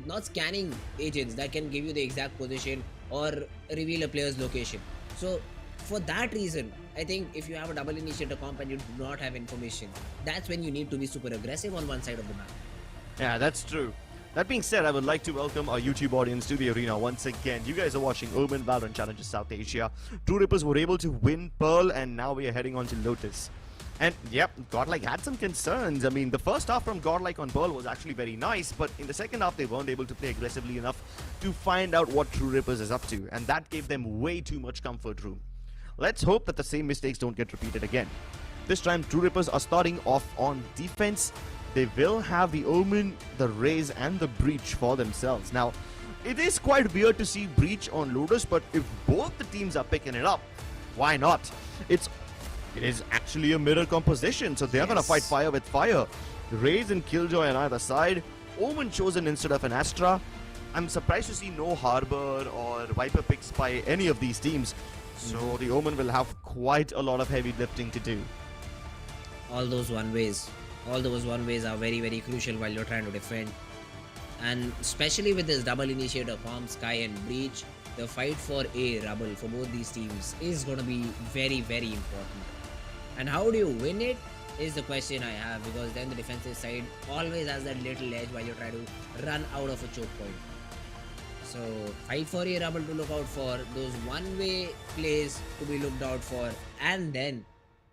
not scanning agents that can give you the exact position or reveal a player's location. So for that reason, I think if you have a double initiator comp and you do not have information, that's when you need to be super aggressive on one side of the map. Yeah, that's true. That being said, I would like to welcome our YouTube audience to the arena once again. You guys are watching NODWIN Valorant Challenges South Asia. True Rippers were able to win Pearl, and now we are heading on to Lotus. And yep, Godlike had some concerns. I mean, the first half from Godlike on Pearl was actually very nice, but in the second half, they weren't able to play aggressively enough to find out what True Rippers is up to, and that gave them way too much comfort room. Let's hope that the same mistakes don't get repeated again. This time, True Rippers are starting off on defense. They will have the Omen, the Raze, and the Breach for themselves. Now, it is quite weird to see Breach on Lotus, but if both the teams are picking it up, why not? It is actually a mirror composition, so they're gonna fight fire with fire. Raze and Killjoy on either side. Omen chosen instead of an Astra. I'm surprised to see no Harbor or Viper picks by any of these teams. So the Omen will have quite a lot of heavy lifting to do. All those one-ways are very, very crucial while you're trying to defend. And especially with this double initiator comp, Sky and Breach, the fight for A rubble for both these teams is going to be very, very important. And how do you win it is the question I have, because then the defensive side always has that little edge while you try to run out of a choke point. So fight for A rubble to look out for, those one-way plays to be looked out for, and then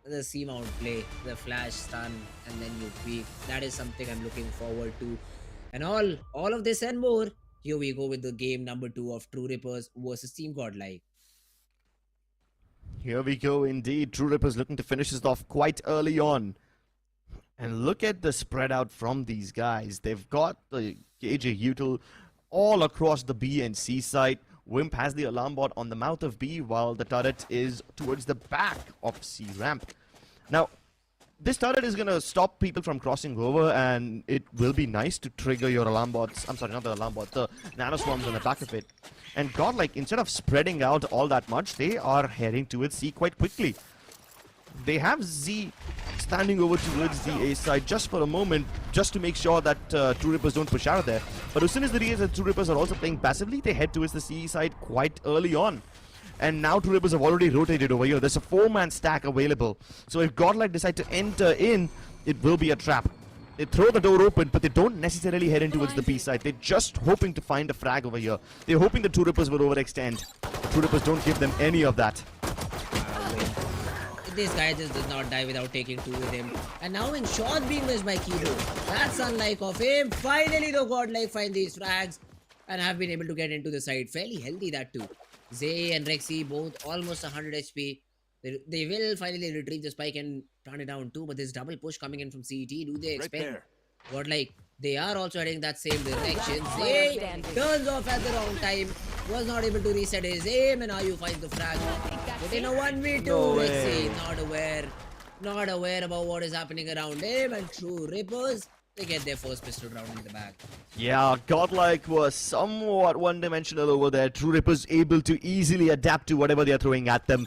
the C-mount play, the flash stun, and then you peek. That is something I'm looking forward to. And all of this and more, here we go with the game number 2 of True Rippers versus Team Godlike. Here we go indeed. True Rippers looking to finish this off quite early on. And look at the spread out from these guys. They've got the KJ Util all across the B and C side. Wimp has the alarm bot on the mouth of B, while the turret is towards the back of C ramp. Now, this turret is going to stop people from crossing over, and it will be nice to trigger your alarm bots. I'm sorry, not the alarm bot, the nano swarms on the back of it. And Godlike, instead of spreading out all that much, they are heading towards C quite quickly. They have Z standing over towards the A side just for a moment, just to make sure that True Rippers don't push out of there. But as soon as they realize that True Rippers are also playing passively, they head towards the C side quite early on. And now True Rippers have already rotated over here. There's a 4-man stack available. So if Godlike decide to enter in, it will be a trap. They throw the door open, but they don't necessarily head in towards the B side. They're just hoping to find a frag over here. They're hoping the True Rippers will overextend. True Rippers don't give them any of that. This guy just does not die without taking 2 with him. And now in shot being missed by Kido. That's unlike of him. Finally the Godlike find these frags and have been able to get into the side. Fairly healthy that too. Zay and Rexy both almost 100 HP. They will finally retrieve the spike and turn it down too. But this double push coming in from CET, do they expect Godlike? They are also heading that same direction. Zay turns off at the wrong time. Was not able to reset his aim, and now you find the frag. Within a 1v2, Rexy not aware about what is happening around him, and True Rippers, they get their first pistol round in the back. Yeah, Godlike was somewhat one-dimensional over there. True Rippers able to easily adapt to whatever they are throwing at them.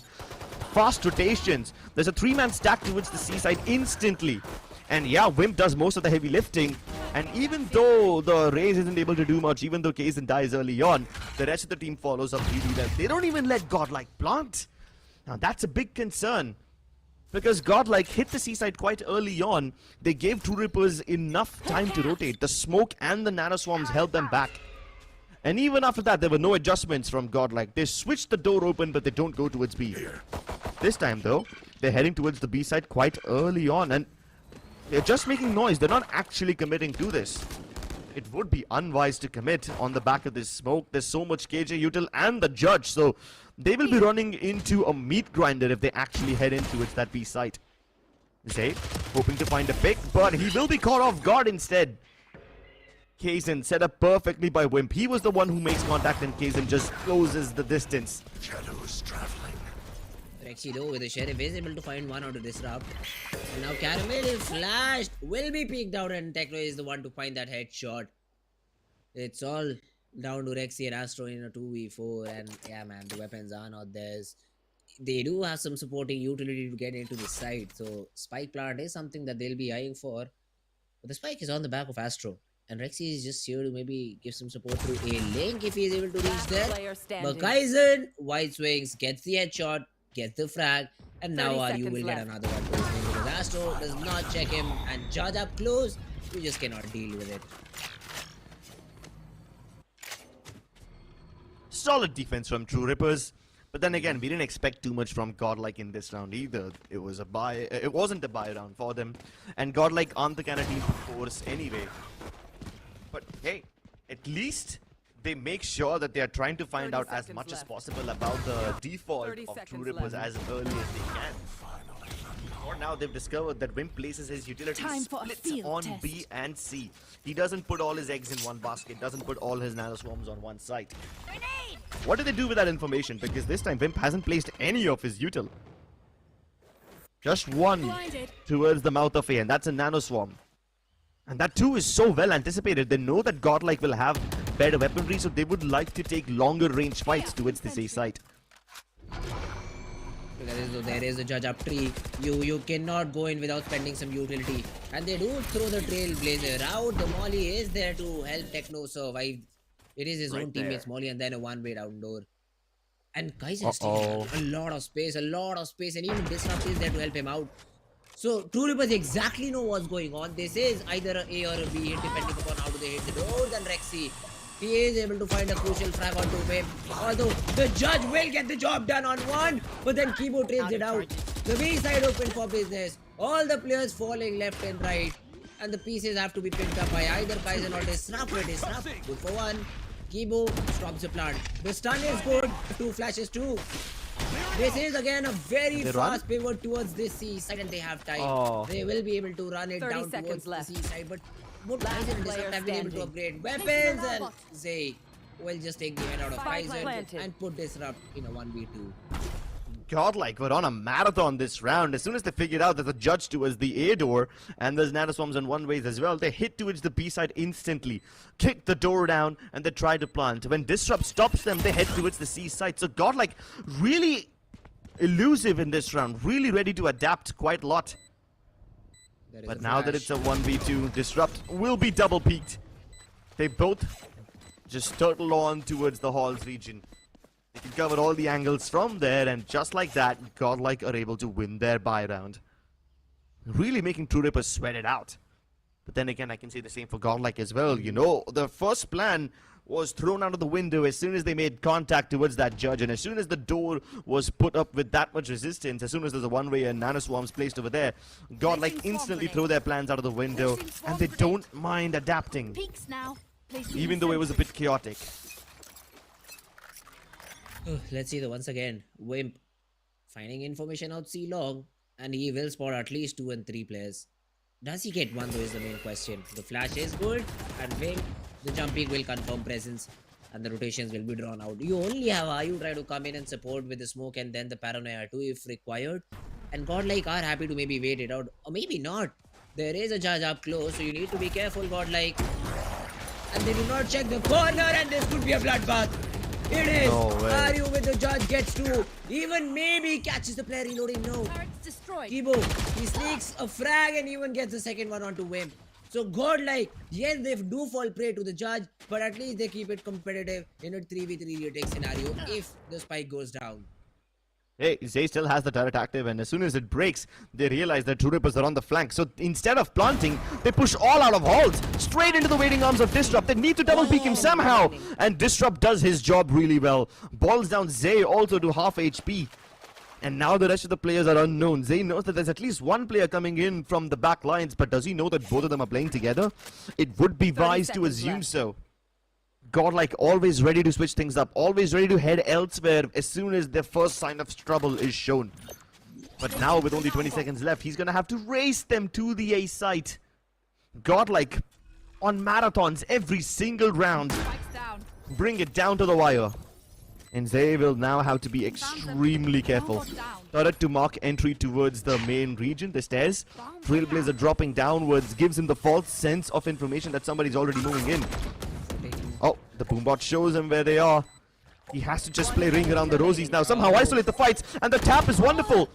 Fast rotations. There's a 3-man stack towards the C side instantly. And yeah, Wimp does most of the heavy lifting. And even though the Raze isn't able to do much, even though Kaizen dies early on, the rest of the team follows up really well. They don't even let Godlike plant. Now that's a big concern, because Godlike hit the C side quite early on. They gave True Rippers enough time to rotate. The smoke and the nano swarms held them back. And even after that, there were no adjustments from Godlike. They switched the door open, but they don't go towards B. This time though, they're heading towards the B side quite early on, and they're just making noise. They're not actually committing to this. It would be unwise to commit on the back of this smoke. There's so much KJ Util and the Judge, so they will be running into a meat grinder if they actually head in towards that B site. Zay hoping to find a pick, but he will be caught off guard instead. Kaizen set up perfectly by Wimp. He was the one who makes contact, and Kaizen just closes the distance. Shadows traveling. Rexy though with the Sheriff is able to find one out of disrupt. And now Caramel is flashed, will be peeked out, and Techno is the one to find that headshot. It's all down to Rexy and Astro in a 2v4, and yeah man, the weapons are not theirs. They do have some supporting utility to get into the side, so spike plant is something that they'll be eyeing for. But the spike is on the back of Astro. And Rexy is just here to maybe give some support through a link if he is able to reach there. Player standing. But Kaizen, White Swings, gets the headshot, gets the frag, and 30 now RU seconds will left. get another one opening because ASTER does not check him and Judge up close. You just cannot deal with it. Solid defense from True Rippers. But then again, we didn't expect too much from Godlike in this round either. It wasn't a buy round for them. And Godlike aren't the kind of team to force anyway. But hey, at least they make sure that they are trying to find 30 out as seconds much as left. possible about the default 30 of True seconds Rippers left. as early as they can. For now, they've discovered that Wimp places his utility Time for a splits field on test. B and C. He doesn't put all his eggs in one basket, doesn't put all his nanoswarms on one site. What do they do with that information? Because this time Wimp hasn't placed any of his util. Just one Blinded. towards the mouth of A, and that's a nanoswarm. And that too is so well anticipated. They know that Godlike will have better weaponry, so they would like to take longer range fights towards this A site. Because there is a Judge up tree. You cannot go in without spending some utility. And they do throw the Trailblazer out. The Molly is there to help Techno survive. It is his own teammates Molly and then a one-way down door. And Kaiser is taking a lot of space, and even Disrupt is there to help him out. So True Rippers exactly know what's going on. This is either a A or a B hit depending upon how do they hit the doors. And Rexy, he is able to find a crucial frag onto him. Although the Judge will get the job done on one, but then Kibo trades it out. The B side open for business. All the players falling left and right. And the pieces have to be picked up by either Kaizen or Disrupt. Disrupt, good for one. Kibo stops the plant. The stun is good. 2 flashes too. This is again a very fast pivot towards this C side, and they have time. They will be able to run it 30 down seconds towards left. the C side, but both Last Kaizen and player Disrupt have been able to standing. upgrade weapons, and Zay will just take the head out of Spike Kaizen planted. and put Disrupt in a 1v2. Godlike were on a marathon this round. As soon as they figured out that the Judge towards the A door and there's nanoswarms on one ways as well, they hit towards the B side instantly, kick the door down, and they try to plant. When Disrupt stops them, they head towards the C side. So Godlike really elusive in this round, really ready to adapt quite a lot. But now that it's a 1v2, Disrupt will be double peaked. They both just turtle on towards the halls region. They can cover all the angles from there, and just like that, Godlike are able to win their buy round. Really making True Rippers sweat it out. But then again, I can say the same for Godlike as well. You know, the first plan was thrown out of the window as soon as they made contact towards that Judge, and as soon as the door was put up with that much resistance, as soon as there's a one-way and nanoswarms placed over there, Godlike instantly throw their plans out of the window, and they don't mind adapting, Peaks now. even though it was a bit chaotic. Let's see once again. Wimp finding information out C long, and he will spot at least 2 and 3 players. Does he get one though is the main question. The flash is good, and Wimp, the jumping will confirm presence, and the rotations will be drawn out. You only have RU try to come in and support with the smoke and then the paranoia too if required. And Godlike are happy to maybe wait it out, or maybe not. There is a Judge up close, so you need to be careful, Godlike. And they do not check the corner, and this could be a bloodbath. It is. RU with the Judge gets 2. Even maybe catches the player reloading. No. Turret's destroyed. Kibo, he sneaks a frag and even gets the second one onto Wimp. So Godlike, yes, they do fall prey to the Judge, but at least they keep it competitive in a 3v3 retake scenario if the spike goes down. Hey, Zay still has the turret active, and as soon as it breaks, they realize that True Rippers are on the flank. So instead of planting, they push all out of halls, straight into the waiting arms of Disrupt. They need to double peek him somehow, and Disrupt does his job really well. Balls down Zay also to half HP. And now the rest of the players are unknown. Zay knows that there's at least one player coming in from the back lines, but does he know that both of them are playing together? It would be wise to assume so. Godlike always ready to switch things up, always ready to head elsewhere as soon as the first sign of trouble is shown. But now with only 20 seconds left, he's gonna have to race them to the A site. Godlike on marathons every single round. Bring it down to the wire. And Zay will now have to be extremely careful. Turret to mark entry towards the main region, the stairs. Trailblazer dropping downwards gives him the false sense of information that somebody's already moving in. Oh, the boombot shows him where they are. He has to just play ring around the rosies now. Somehow isolate the fights, and the tap is wonderful.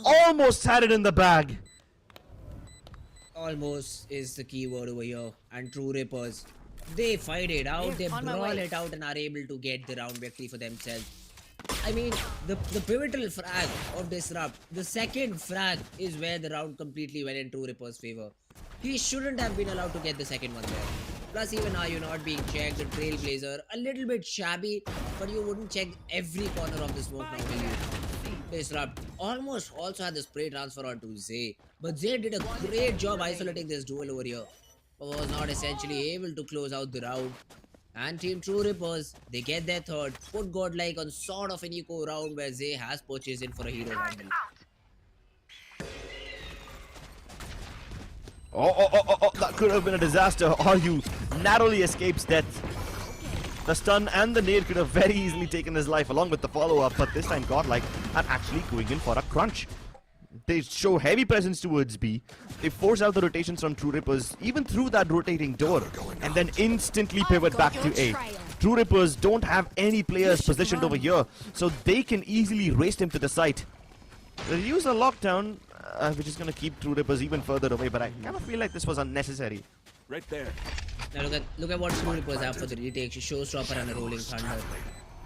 Almost had it in the bag. Almost is the key word over here. And True Rippers, they fight it out, they brawl it out and are able to get the round victory for themselves. I mean, the pivotal frag of Disrupt, the second frag is where the round completely went in True Ripper's favor. He shouldn't have been allowed to get the second one there. Plus, even now you're not being checked, the Trailblazer, a little bit shabby, but you wouldn't check every corner of the smoke now, will you? Disrupt almost also had the spray transfer onto Zay, but Zay did a great job isolating this duel over here, but was not essentially able to close out the round. And Team True Rippers, they get their third, put Godlike on sort of an eco round where Zay has purchased in for a hero bundle. Oh, that could have been a disaster. Aryu narrowly escapes death. The stun and the nade could have very easily taken his life along with the follow-up, but this time Godlike are actually going in for a crunch. They show heavy presence towards B. They force out the rotations from True Rippers, even through that rotating door, and then instantly pivot back to A. True Rippers don't have any players positioned over here, so they can easily race them to the site. They'll use a lockdown, which is going to keep True Rippers even further away, but I kind of feel like this was unnecessary. Right there. Now look at what True Rippers have for the retake. Showstopper and a Rolling Thunder.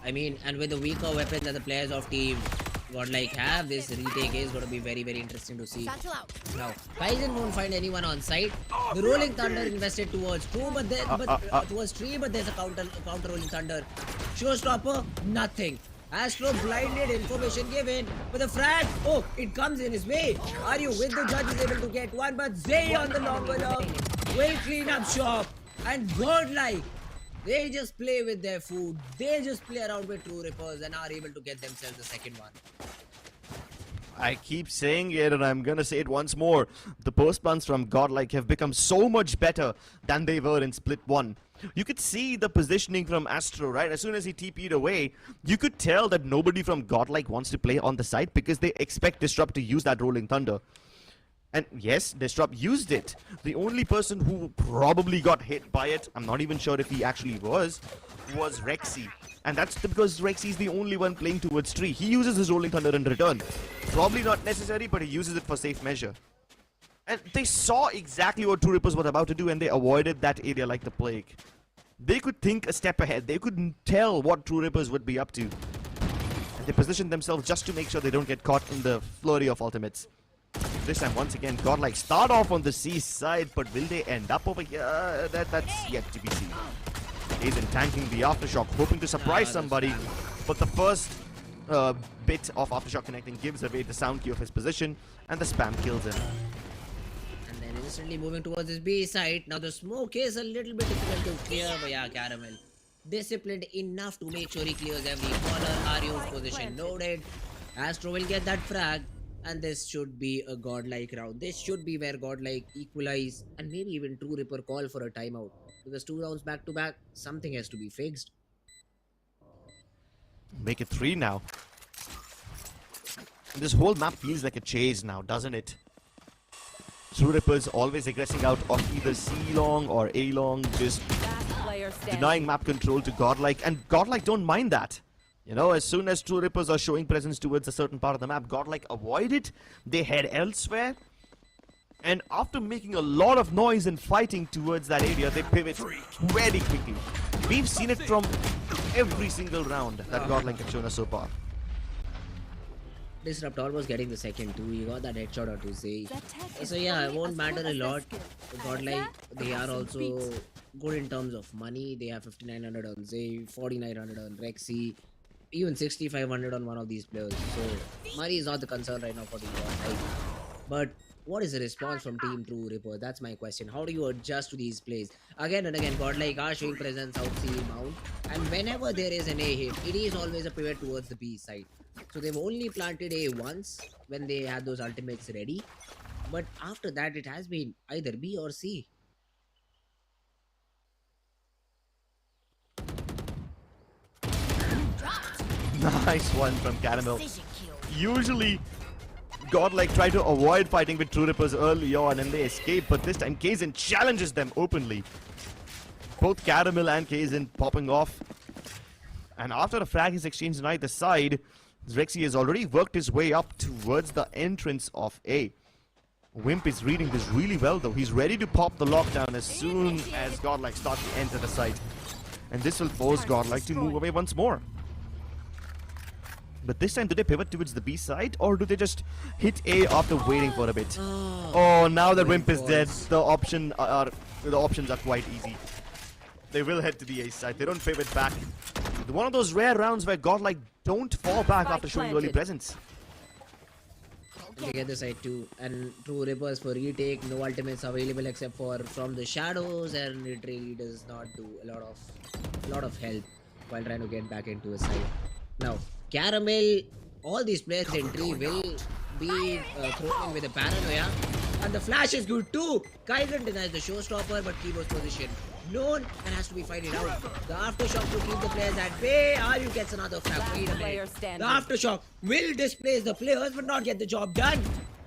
I mean, and with the weaker weapon that the players of Team Godlike have, this retake is going to be very, very interesting to see. Now, Kaizen won't find anyone on site. The Rolling Thunder invested towards 2, towards 3, but there's a counter Rolling Thunder. Showstopper, nothing. Astro blinded, information given, but the frag, oh, it comes in his way. Are you with the judges able to get one? But Zay on the longer log will clean up shop. And Godlike, they just play with their food. They just play around with True Rippers and are able to get themselves the second one. I keep saying it and I'm gonna say it once more. The post plants from Godlike have become so much better than they were in Split 1. You could see the positioning from Astro, right? As soon as he TP'd away, you could tell that nobody from Godlike wants to play on the side because they expect Disrupt to use that Rolling Thunder. And yes, Disrupt used it. The only person who probably got hit by it, I'm not even sure if he actually was Rexy. And that's because Rexy is the only one playing towards 3. He uses his Rolling Thunder in return. Probably not necessary, but he uses it for safe measure. And they saw exactly what True Rippers were about to do and they avoided that area like the plague. They could think a step ahead. They could tell what True Rippers would be up to. And they positioned themselves just to make sure they don't get caught in the flurry of ultimates. This time, once again, Godlike start off on the C side, but will they end up over here? That's yet to be seen. Aizen tanking the Aftershock, hoping to surprise somebody, but the first bit of Aftershock connecting gives away the sound key of his position, and the spam kills him. And then instantly moving towards his B side. Now the smoke is a little bit difficult to clear, but yeah, Caramel disciplined enough to make sure he clears every corner. Aryu's position loaded. Astro will get that frag. And this should be a Godlike round. This should be where Godlike equalize and maybe even True Ripper call for a timeout. Because 2 rounds back to back, something has to be fixed. Make it 3 now. This whole map feels like a chase now, doesn't it? True Rippers always aggressing out of either C long or A long, just denying map control to Godlike, and Godlike don't mind that. You know, as soon as True Rippers are showing presence towards a certain part of the map, Godlike avoid it, they head elsewhere, and after making a lot of noise and fighting towards that area, they pivot very quickly. We've seen it from every single round that Godlike have shown us so far. Disrupt almost getting the second too. He got that headshot onto Zay. So yeah, it won't matter a lot. Godlike, they are also good in terms of money. They have 5,900 on Zay, 4,900 on Rexy, even 6,500 on one of these players. So money is not the concern right now for Team Godlike. But what is the response from Team True Ripper? That's my question. How do you adjust to these plays? Again and again, Godlike are showing presence out C mount, and whenever there is an A hit, it is always a pivot towards the B side. So they've only planted A once when they had those ultimates ready, but after that it has been either B or C. Nice one from Caramel. Usually, Godlike try to avoid fighting with True Rippers early on and they escape, but this time Kaizen challenges them openly. Both Caramel and Kaizen popping off. And after a frag is exchanged on either side, Rexy has already worked his way up towards the entrance of A. Wimp is reading this really well though. He's ready to pop the lockdown as soon as Godlike starts to enter the site. And this will force Godlike to move away once more. But this time, do they pivot towards the B side, or do they just hit A after waiting for a bit? Oh, now that Wimp is dead, the options are quite easy. They will head to the A side. They don't pivot back. One of those rare rounds where Godlike don't fall back after showing early presence. They get the side too, and True Rippers for retake. No ultimates available except for from the shadows, and it really does not do a lot of help while trying to get back into a side. Now, Caramel, all these players in tree will be thrown in with a paranoia, and the flash is good too. Kaizen denies the showstopper, but Kibo's position known and has to be fighting out. The aftershock to keep the players at bay. Aryu gets another frag. Wait a minute. The aftershock will displace the players, but not get the job done.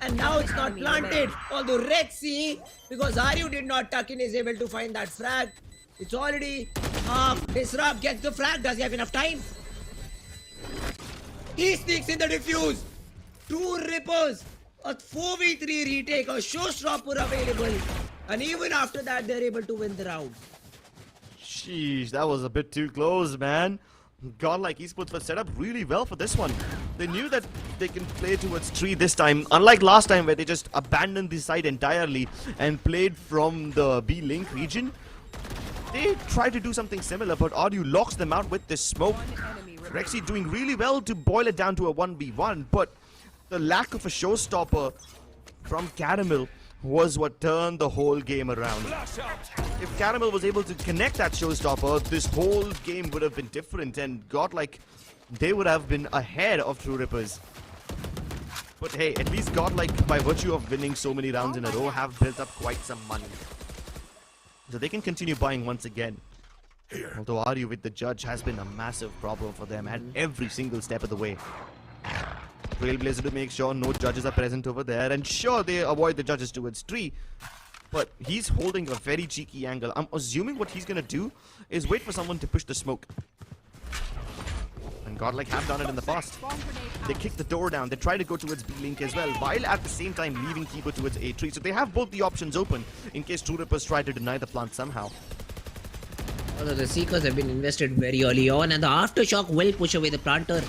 And now it's not planted. Although Rexy, because Aryu did not tuck in, is able to find that frag. It's already half. Disrupt gets the frag. Does he have enough time? He sneaks in the defuse. Two Rippers. A 4v3 retake. A showstopper available. And even after that, they're able to win the round. Sheesh, that was a bit too close, man. Godlike Esports was set up really well for this one. They knew that they can play towards tree this time, unlike last time where they just abandoned the side entirely and played from the B-Link region. They tried to do something similar, but Aryu locks them out with this smoke. Rexy doing really well to boil it down to a 1v1, but the lack of a showstopper from Caramel was what turned the whole game around. If Caramel was able to connect that showstopper, this whole game would have been different, and Godlike, they would have been ahead of True Rippers. But hey, at least Godlike, by virtue of winning so many rounds in a row, have built up quite some money. So they can continue buying once again. Although Aryu with the judge has been a massive problem for them at every single step of the way. Trailblazer to make sure no judges are present over there, and sure, they avoid the judges towards tree, but he's holding a very cheeky angle. I'm assuming what he's gonna do is wait for someone to push the smoke. And Godlike have done it in the past. They kick the door down, they try to go towards B-Link as well, while at the same time leaving Kibo towards A tree. So they have both the options open in case True Rippers try to deny the plant somehow. Although the Seekers have been invested very early on, and the Aftershock will push away the planter.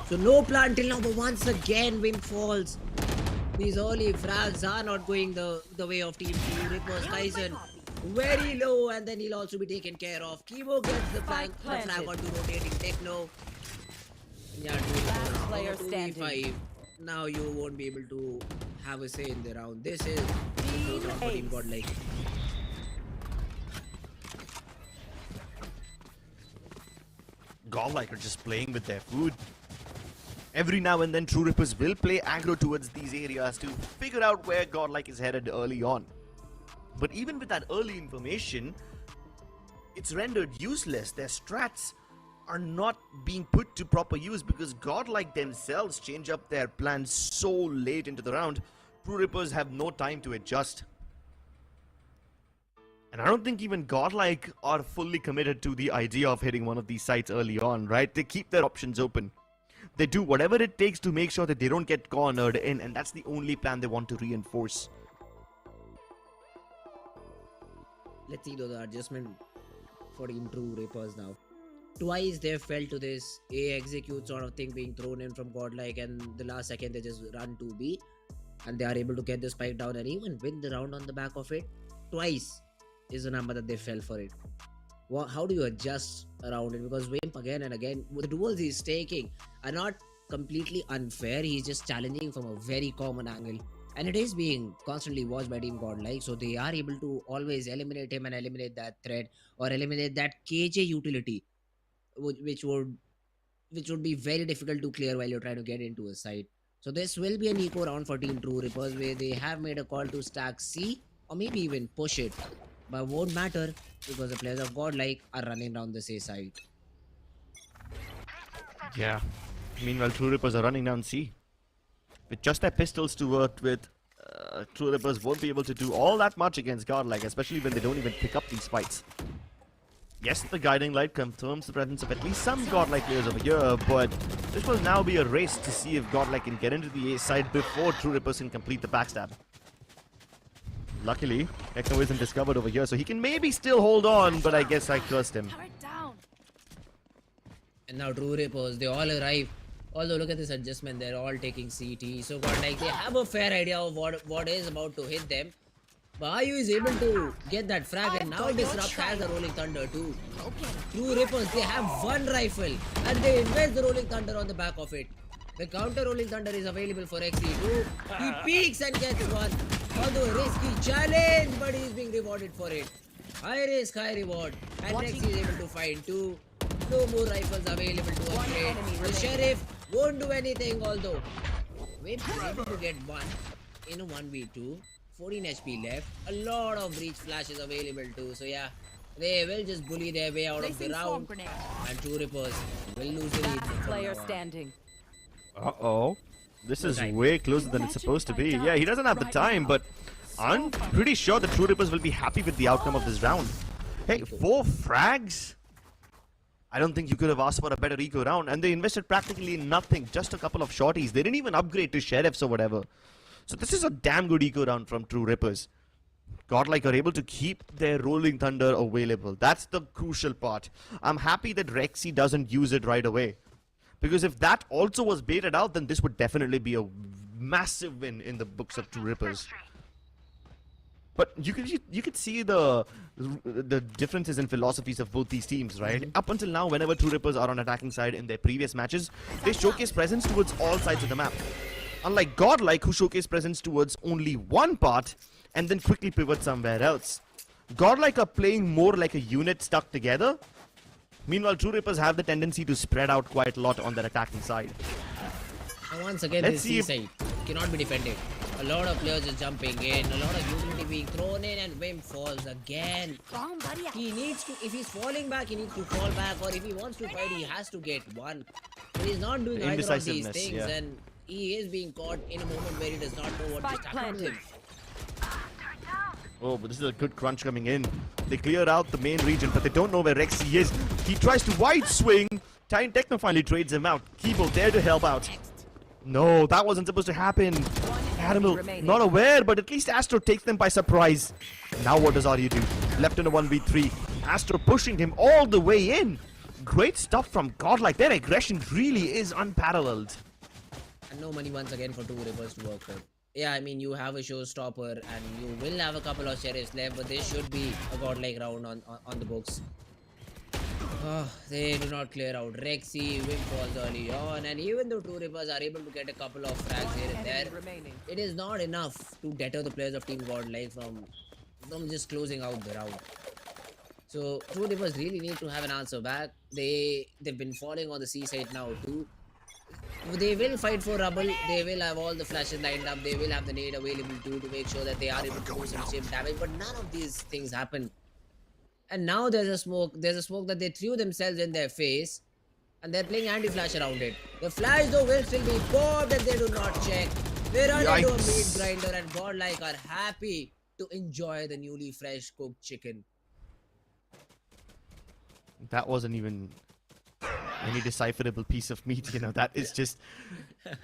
So no plant till now, but once again Wimp falls. These early frags are not going the way of Team 2. Rippers Kaizen very low, and then he'll also be taken care of. Kibo gets the flag onto rotating Techno. Yeah, Player standing. Now you won't be able to have a say in the round. This is the round for Team Godlike. Godlike are just playing with their food. Every now and then True Rippers will play aggro towards these areas to figure out where Godlike is headed early on. But even with that early information, it's rendered useless. Their strats are not being put to proper use because Godlike themselves change up their plans so late into the round. True Rippers have no time to adjust. And I don't think even Godlike are fully committed to the idea of hitting one of these sites early on, right? They keep their options open. They do whatever it takes to make sure that they don't get cornered in, and that's the only plan they want to reinforce. Let's see the adjustment for Team True Rippers now. Twice they fell to this A execute sort of thing being thrown in from Godlike, and the last second they just run to B, and they are able to get the spike down and even win the round on the back of it. Twice is the number that they fell for it. Well, how do you adjust around it? Because Wimp again and again, the duels he's taking are not completely unfair. He's just challenging from a very common angle, and it is being constantly watched by Team Godlike, so they are able to always eliminate him and eliminate that threat or eliminate that KJ utility, which would be very difficult to clear while you're trying to get into a site. So this will be an eco round for Team True Rippers, where they have made a call to stack C or maybe even push it, but won't matter because the players of Godlike are running down the A side. Yeah. Meanwhile, True Rippers are running down C. With just their pistols to work with, True Rippers won't be able to do all that much against Godlike, especially when they don't even pick up these fights. Yes, the guiding light confirms the presence of at least some Godlike players over here, but this will now be a race to see if Godlike can get into the A side before True Rippers can complete the backstab. Luckily, Echo isn't discovered over here, so he can maybe still hold on, but I guess I cursed him. And now True Rippers, they all arrive. Although look at this adjustment, they're all taking CT. So Godlike, they have a fair idea of what is about to hit them. Bayu is able to get that frag, and now Disrupt has the Rolling Thunder too. True Rippers, they have one rifle and they invest the Rolling Thunder on the back of it. The counter Rolling Thunder is available for XE too. He peeks and gets one. Although a risky challenge, but he's being rewarded for it. High risk, high reward. And Rexy is able to find two. No more rifles available to upgrade. The Sheriff won't do anything, although Wimp is able to get one in a 1v2. 14 HP left. A lot of breach flashes available too. So yeah, they will just bully their way out of the round. And True Rippers will lose the lead. Player standing. Uh-oh. This is way closer than it's supposed to be. Yeah, he doesn't have the time, but I'm pretty sure the True Rippers will be happy with the outcome of this round. Hey, 4 frags? I don't think you could have asked for a better eco round, and they invested practically nothing, just a couple of shorties. They didn't even upgrade to sheriffs or whatever. So this is a damn good eco round from True Rippers. Godlike are able to keep their Rolling Thunder available. That's the crucial part. I'm happy that Rexy doesn't use it right away. Because if that also was baited out, then this would definitely be a massive win in the books of True Rippers. But you could see the differences in philosophies of both these teams, right? Up until now, whenever True Rippers are on attacking side in their previous matches, they showcase presence towards all sides of the map. Unlike Godlike, who showcase presence towards only one part and then quickly pivot somewhere else. Godlike are playing more like a unit stuck together. Meanwhile, True Rippers have the tendency to spread out quite a lot on their attacking side. And once again, this C side cannot be defended. A lot of players are jumping in, a lot of utility being thrown in, and Wimp falls again. He needs to, if he's falling back, he needs to fall back, or if he wants to fight, he has to get one. But he's not doing either of these things, and he is being caught in a moment where he does not know what just happened to him. Oh, but this is a good crunch coming in. They clear out the main region, but they don't know where Rexy is. He tries to wide swing. Time Techno finally trades him out. Kibo there to help out. No, that wasn't supposed to happen. Animal, not aware, but at least ASTER takes them by surprise. Now what does Arya do? Left in a 1v3. ASTER pushing him all the way in. Great stuff from Godlike. Their aggression really is unparalleled. And no money once again for True Rippers to work with. Yeah, I mean, you have a showstopper and you will have a couple of sheriffs left, but this should be a Godlike round on the books. Oh, they do not clear out. Rexy, Wimp falls early on, and even though True Rippers are able to get a couple of frags here and there, it is not enough to deter the players of Team Godlike from just closing out the round. So True Rippers really need to have an answer back. They've been falling on the C side now too. They will fight for rubble, they will have all the flashes lined up, they will have the nade available too to make sure that they are able to do some chip damage, but none of these things happen. And now there's a smoke that they threw themselves in their face, and they're playing anti-flash around it. The flash though will still be bobbed and they do not check. They run into a meat grinder, and Godlike are happy to enjoy the newly fresh cooked chicken. That wasn't even any decipherable piece of meat, you know. That is just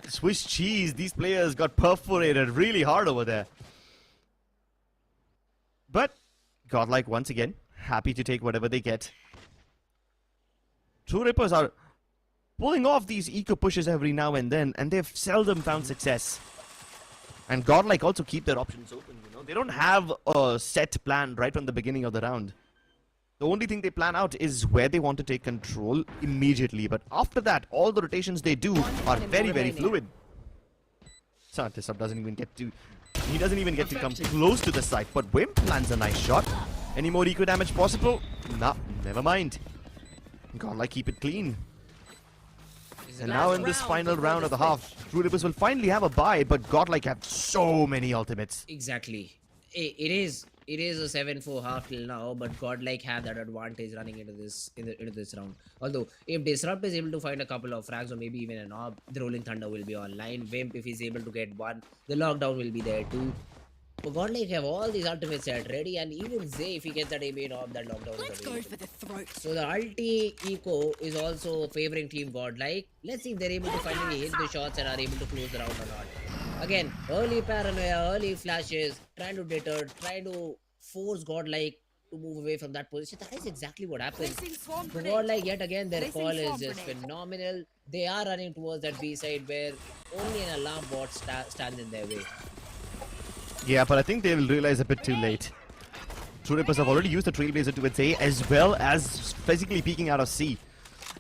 Swiss cheese. These players got perforated really hard over there. But Godlike once again happy to take whatever they get. True Rippers are pulling off these eco pushes every now and then, and they've seldom found success. And Godlike also keep their options open, you know. They don't have a set plan right from the beginning of the round. The only thing they plan out is where they want to take control immediately. But after that, all the rotations they do are very, very fluid. So Disrupt doesn't even get to... He doesn't even get to come close to the site. But Wimp lands a nice shot. Any more eco damage possible? Nah, never mind. Godlike keep it clean. And now in this final round of the half, True Rippers will finally have a bye, but Godlike have so many ultimates. Exactly. It is a 7-4 half till now, but Godlike have that advantage running into this round. Although if Disrupt is able to find a couple of frags or maybe even an orb, the Rolling Thunder will be online. Wimp, if he's able to get one, the lockdown will be there too. But Godlike have all these ultimates set ready, and even Zay, if he gets that A-main orb, that lockdown is available. For the throat. So the ulti eco is also favoring Team Godlike. Let's see if they're able to finally hit the shots and are able to close the round or not. Again, early paranoia, early flashes, trying to deter, trying to force Godlike to move away from that position. That is exactly what happens. Godlike, yet again, their call is just phenomenal. They are running towards that B side where only an alarm bot stands in their way. Yeah, but I think they will realize a bit too late. True Rippers have already used the Trailblazer to its A as well as physically peeking out of C.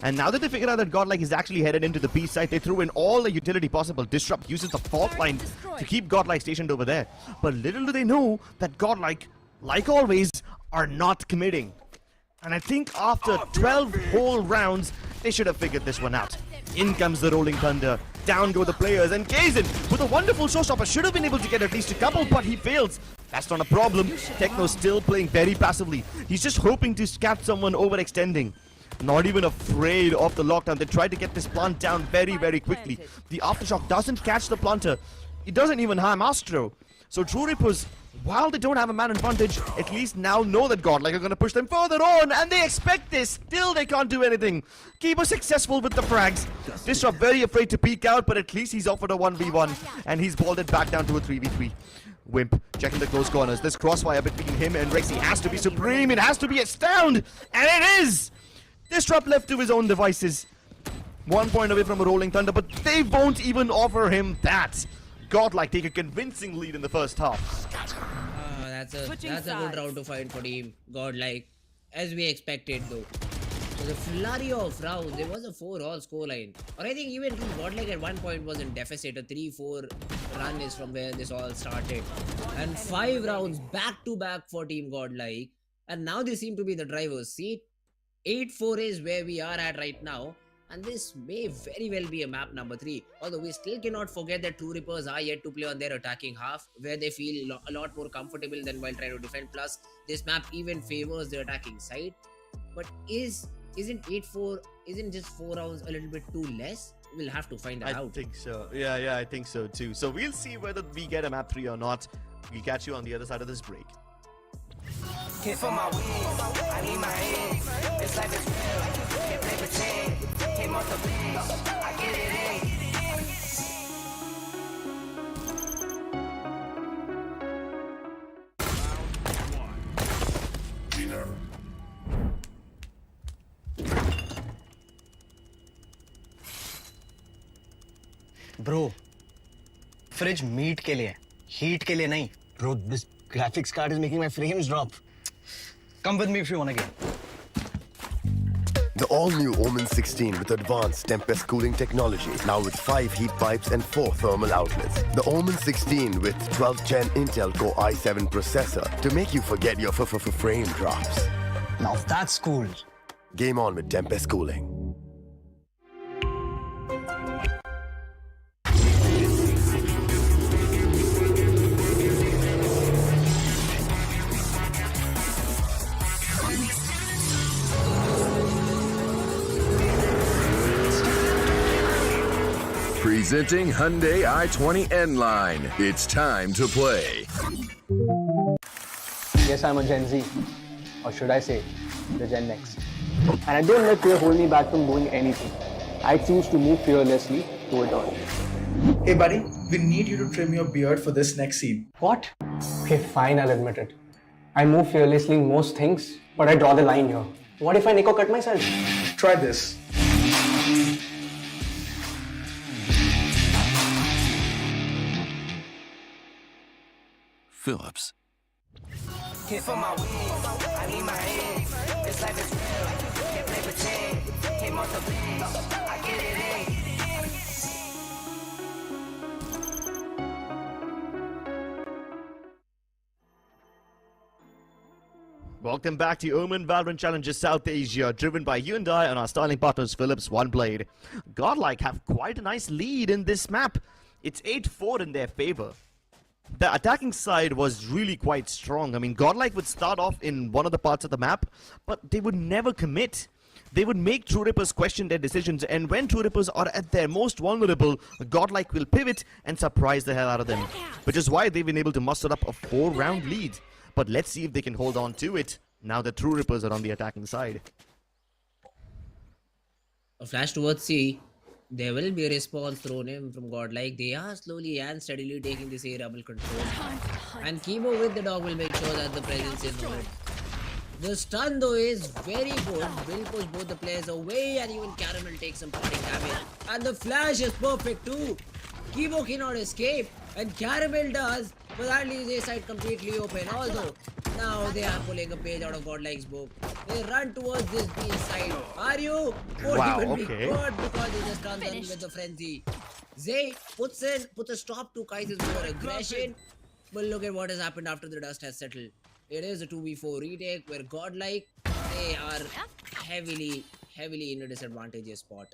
And now that they figured out that Godlike is actually headed into the B side, they threw in all the utility possible. Disrupt uses the fault line to keep Godlike stationed over there. But little do they know that Godlike, like always, are not committing. And I think after 12 whole rounds, they should have figured this one out. In comes the Rolling Thunder. Down go the players, and Kazin, with a wonderful showstopper, should have been able to get at least a couple, but he fails. That's not a problem. Techno's still playing very passively. He's just hoping to catch someone overextending. Not even afraid of the lockdown. They try to get this plant down very, very quickly. The Aftershock doesn't catch the planter. It doesn't even harm Astro. So True Rippers, while they don't have a man advantage, at least now know that Godlike are going to push them further on, and they expect this. Still, they can't do anything. Keeper successful with the frags. Disrupt very afraid to peek out, but at least he's offered a 1v1, and he's balled it back down to a 3v3. Wimp checking the close corners. This crossfire between him and Rexy has to be supreme. It has to be astound, and it is. Disrupt left to his own devices. 1 point away from a Rolling Thunder, but they won't even offer him that. Godlike take a convincing lead in the first half. That's a good round to find for team Godlike, as we expected though. So the flurry of rounds, there was a 4-all scoreline. Or I think even Godlike at one point was in deficit. A 3-4 run is from where this all started. And 5 rounds back to back for team Godlike. And now they seem to be the driver's seat. 8-4 is where we are at right now. And this may very well be a map number 3. Although we still cannot forget that True Rippers are yet to play on their attacking half, where they feel a lot more comfortable than while trying to defend. Plus, this map even favors the attacking side. But isn't 8-4, isn't just 4 rounds a little bit too less? We'll have to find that out. I think so. Yeah, I think so too. So we'll see whether we get a map 3 or not. We'll catch you on the other side of this break. Can't for my wins, I need my ends. This life is real, can't play pretend. Came off the bench, I get it in. Bro, fridge meat के लिए, heat के लिए नहीं. Bro, this graphics card is making my frames drop. Come with me if you want to game. The all-new Omen 16 with advanced Tempest cooling technology, now with 5 heat pipes and 4 thermal outlets. The Omen 16 with 12th Gen Intel Core i7 processor to make you forget your frame drops. Now that's cool. Game on with Tempest cooling. Presenting Hyundai i20 N-Line. It's time to play. Yes, I'm a Gen Z. Or should I say, the Gen Next. And I don't let fear hold me back from doing anything. I choose to move fearlessly to it all. Hey buddy, we need you to trim your beard for this next scene. What? Okay, fine, I'll admit it. I move fearlessly in most things, but I draw the line here. What if I Nico cut myself? Try this. Phillips. Can't for my wins, I need my ends. This life is real, can't play pretend. Came off the bench, I get it in. Welcome back to Omen Valorant Challenges South Asia, driven by you and I and our styling partners Phillips One Blade. Godlike have quite a nice lead in this map. It's 8-4 in their favor. The attacking side was really quite strong. I mean, Godlike would start off in one of the parts of the map, but they would never commit. They would make True Rippers question their decisions, and when True Rippers are at their most vulnerable, Godlike will pivot and surprise the hell out of them. Which is why they've been able to muster up a 4-round lead. But let's see if they can hold on to it, now that True Rippers are on the attacking side. A flash towards C. There will be a response thrown in from Godlike. They are slowly and steadily taking this area control. And Kimo with the dog will make sure that the presence is noted. The stun though is very good. Will push both the players away, and even Caramel takes some parting damage. And the flash is perfect too. Kimo cannot escape, and Caramel does, but that leaves A side completely open. Although now they are pulling a page out of Godlike's book. They run towards this B side. Are you? Wow, Even be okay. good because they just runs in with the frenzy. Zay puts a stop to Kaiser's more aggression. But look at what has happened after the dust has settled. It is a 2v4 retake where Godlike, they are heavily in a disadvantageous spot.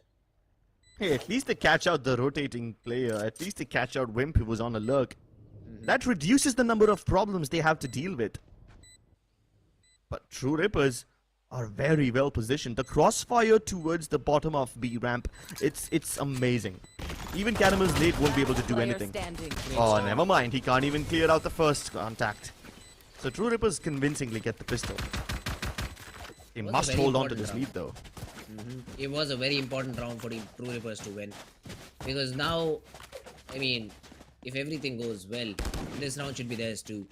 Hey, at least they catch out the rotating player. At least they catch out Wimp who was on a lurk. That reduces the number of problems they have to deal with. But True Rippers are very well positioned. The crossfire towards the bottom of B ramp, it's amazing. Even Caramel's late won't be able to do Player anything. standing. Oh, never mind. He can't even clear out the first contact. So True Rippers convincingly get the pistol. They Was a must very hold on to important this round. lead though. It was a very important round for the True Rippers to win. Because now, I mean, if everything goes well, this round should be theirs too.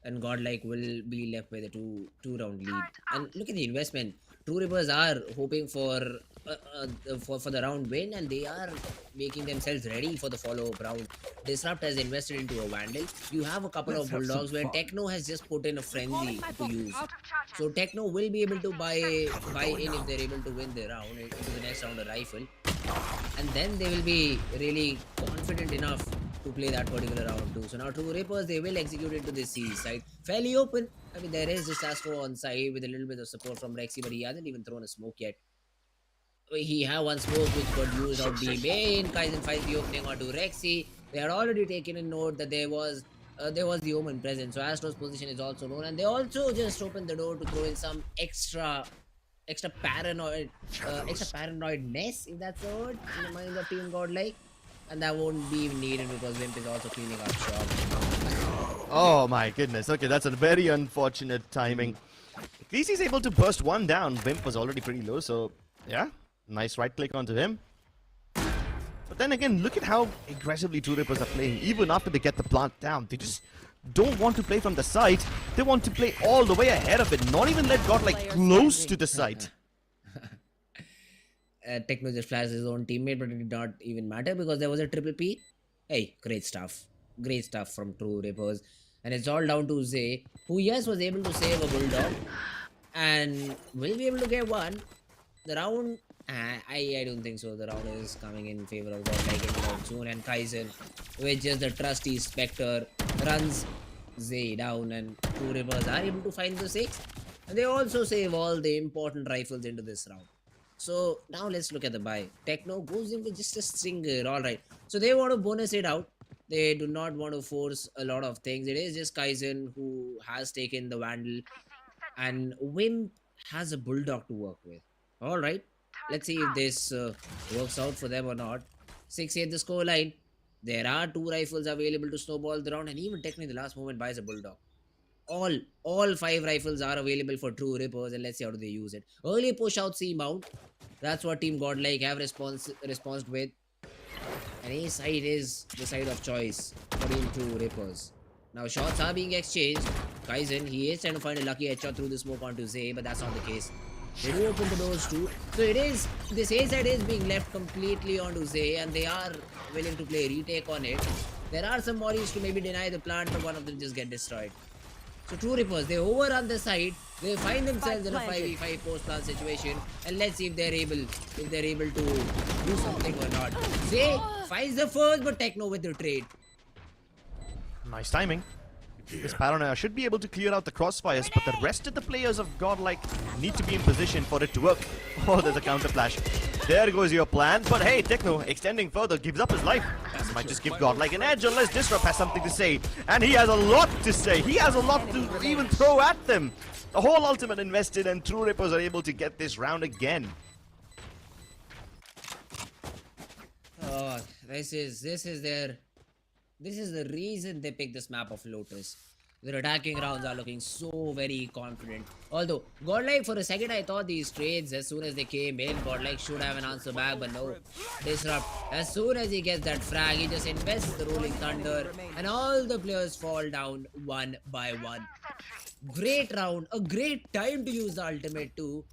And Godlike will be left with a two round lead. And look at the investment. True Rippers are hoping for the round win, and they are making themselves ready for the follow-up round. Disrupt has invested into a Vandal. You have a couple of Bulldogs where Techno has just put in a frenzy to use. So Techno will be able to buy in if they're able to win the round into the next round a rifle. And then they will be really confident enough to play that particular round too. So now True Rippers, they will execute it to the C side. Fairly open. I mean, there is just Astro on side with a little bit of support from Rexy, but he hasn't even thrown a smoke yet. He had one smoke which got used out the main. Kaizen finds the opening onto Rexy. They had already taken a note that there was the Omen present. So Astro's position is also known, and they also just opened the door to throw in some extra paranoidness, if that's the word, in the minds of Team Godlike. And that won't be needed because Wimp is also cleaning up shop. Oh my goodness. Okay, that's a very unfortunate timing. At least he's able to burst one down. Wimp was already pretty low, so yeah. Nice right click onto him. But then again, look at how aggressively True Rippers are playing. Even after they get the plant down, they just don't want to play from the site. They want to play all the way ahead of it. Not even let Godlike close to the site. Techno just flashed his own teammate, but it did not even matter because there was a triple P. Hey, great stuff. Great stuff from True Rippers. And it's all down to Zay, who yes was able to save a Bulldog and will be able to get one. The round, I don't think so. The round is coming in favor of Godlike anytime soon. And Kaizen, with just the trusty Spectre, runs Zay down, and True Rippers are able to find the 6. And they also save all the important rifles into this round. So now let's look at the buy. Techno goes in with just a stinger. Alright. So they want to bonus it out. They do not want to force a lot of things. It is just Kaizen who has taken the Vandal. And Wimp has a Bulldog to work with. Alright. Let's see if this works out for them or not. 6-8 the scoreline. There are 2 rifles available to snowball the round. And even Techno in the last moment buys a Bulldog. All 5 rifles are available for True Rippers, and let's see how do they use it. Early push out C mount. That's what Team Godlike have responded with. And A side is the side of choice for Team True Rippers. Now shots are being exchanged. Kaizen, he is trying to find a lucky headshot through the smoke onto Zay, but that's not the case. They do open the doors too. So it is, this A side is being left completely onto Zay, and they are willing to play a retake on it. There are some mollies to maybe deny the plant, but one of them just get destroyed. So True Rippers, they overrun the side. They find themselves in a 5v5 post-plant situation, and let's see if they're able to do something or not. Zay finds the first, but Techno with the trade. Nice timing. This Paranoia should be able to clear out the crossfires, but the rest of the players of Godlike need to be in position for it to work. Oh, there's a counter flash. There goes your plan, but hey, Techno extending further, gives up his life. This might just give Godlike an edge unless Disrupt has something to say. And he has a lot to say. He has a lot to even throw at them. The whole ultimate invested, and True Rippers are able to get this round again. Oh, this is the reason they picked this map of Lotus. Their attacking rounds are looking so very confident. Although, Godlike, for a second I thought these trades, as soon as they came in, Godlike should have an answer back, but no. Disrupt. As soon as he gets that frag, he just invests the Rolling Thunder, and all the players fall down one by one. Great round, a great time to use the ultimate too.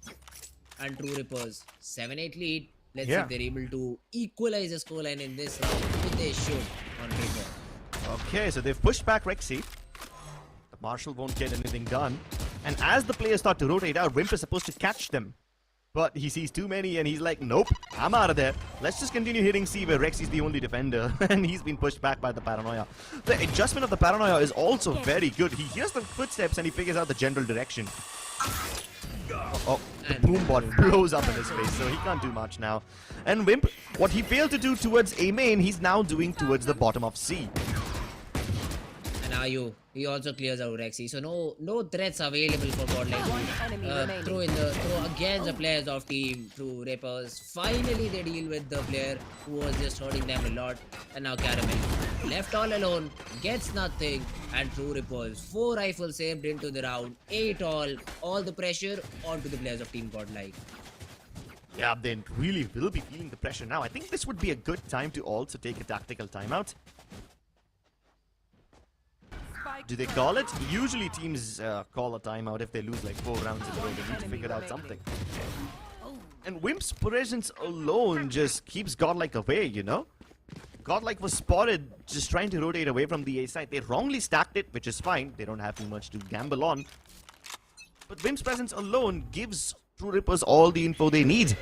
And True Rippers, 7-8 lead. Let's see if they're able to equalize the scoreline in this round, which they should on paper. Okay, so they've pushed back Rexy. Marshall won't get anything done. And as the players start to rotate out, Wimp is supposed to catch them. But he sees too many and he's like, nope, I'm out of there. Let's just continue hitting C where Rexy's the only defender. And he's been pushed back by the Paranoia. The adjustment of the Paranoia is also very good. He hears the footsteps and he figures out the general direction. Oh, the boom bot blows up in his face, so he can't do much now. And Wimp, what he failed to do towards A main, he's now doing towards the bottom of C. And he also clears out Rexy, so no threats available for Godlike. Throw against the players of team True Rippers. Finally they deal with the player who was just hurting them a lot. And now Caramel, left all alone, gets nothing, and True Rippers 4 rifles saved into the round, 8 all the pressure onto the players of team Godlike. Yeah, they really will be feeling the pressure now. I think this would be a good time to also take a tactical timeout. Do they call it? Usually teams call a timeout if they lose like 4 rounds in a row. They need to figure out something. And Wimp's presence alone just keeps Godlike away, you know? Godlike was spotted just trying to rotate away from the A side. They wrongly stacked it, which is fine. They don't have too much to gamble on. But Wimp's presence alone gives True Rippers all the info they need.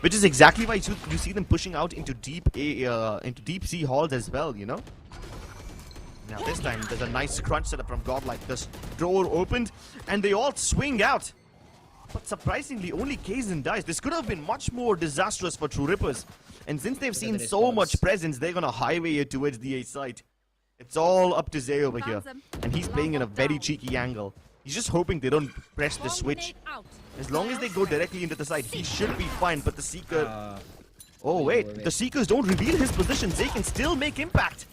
Which is exactly why you see them pushing out into deep C halls as well, you know? Now this time there's a nice crunch setup from Godlike. The door opened and they all swing out. But surprisingly only Kaizen dies. This could have been much more disastrous for True Rippers. And since they've seen so much presence, they're gonna highway it towards the A side. It's all up to Zay over here. And he's playing in a very cheeky angle. He's just hoping they don't press the switch. As long as they go directly into the side, he should be fine. But the Seeker... Oh wait, the Seekers don't reveal his position. Zay can still make impact.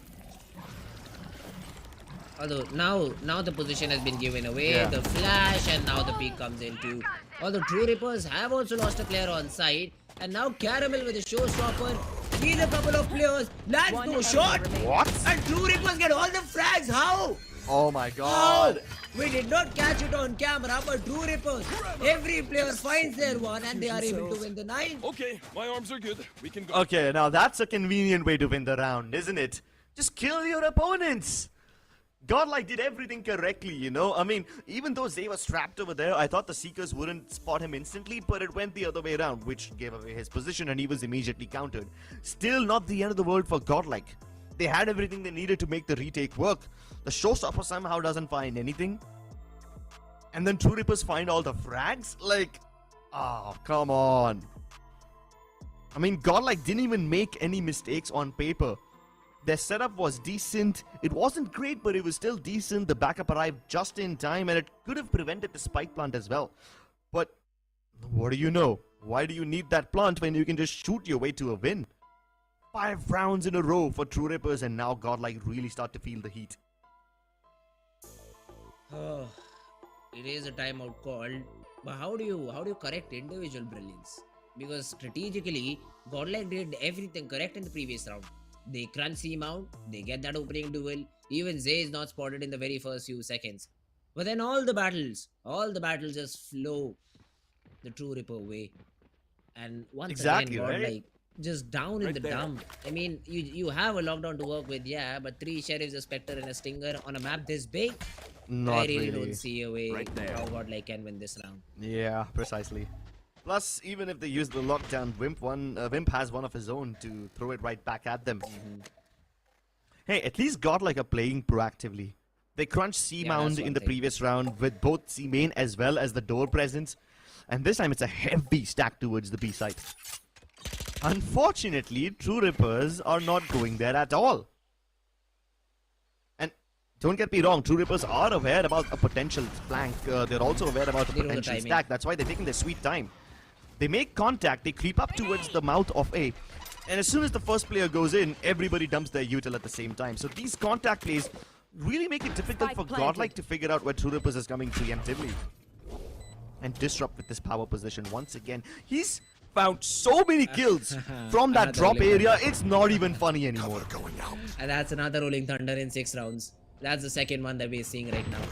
Although now the position has been given away, the flash, and now the peak comes in too. Although True Rippers have also lost a player on side, and now Caramel with a showstopper, sees a couple of players, lands no shot. What? And True Rippers get all the frags. How? Oh my god. How? We did not catch it on camera, but True Rippers, every player finds their one and they are able to win the 9. Okay, my arms are good. We can go. Okay, now that's a convenient way to win the round, isn't it? Just kill your opponents. Godlike did everything correctly, you know? I mean, even though Zay was trapped over there, I thought the Seekers wouldn't spot him instantly, but it went the other way around, which gave away his position and he was immediately countered. Still not the end of the world for Godlike. They had everything they needed to make the retake work. The showstopper somehow doesn't find anything. And then True Rippers find all the frags? Like, oh, come on. I mean, Godlike didn't even make any mistakes on paper. Their setup was decent. It wasn't great, but it was still decent. The backup arrived just in time, and it could have prevented the spike plant as well. But what do you know? Why do you need that plant when you can just shoot your way to a win? 5 rounds in a row for True Rippers, and now Godlike really start to feel the heat. Oh, it is a timeout called, but how do you correct individual brilliance? Because strategically, Godlike did everything correct in the previous round. They crunch C mount, they get that opening duel, even Zay is not spotted in the very first few seconds. But then all the battles just flow the True Ripper way. And once again, Godlike just down in the dump. I mean, you have a lockdown to work with, yeah, but 3 Sheriffs, a Spectre, and a Stinger on a map this big? I really don't see a way how Godlike can win this round. Yeah, precisely. Plus, even if they use the lockdown, Wimp has one of his own to throw it right back at them. Hey, at least Godlike are playing proactively. They crunched C-Mount in the previous round with both C-Main as well as the door presence. And this time it's a heavy stack towards the B side. Unfortunately, True Rippers are not going there at all. And don't get me wrong, True Rippers are aware about a potential flank. They're also aware about a potential stack. That's why they're taking their sweet time. They make contact, they creep up towards the mouth of A. And as soon as the first player goes in, everybody dumps their util at the same time. So these contact plays really make it difficult Spike for planted. Godlike to figure out where TrueRippers is coming preemptively. And Disrupt with this power position once again. He's found so many kills from that Another drop rolling area, thunder. it's not even funny anymore. And that's another rolling thunder in 6 rounds. That's the second one that we're seeing right now.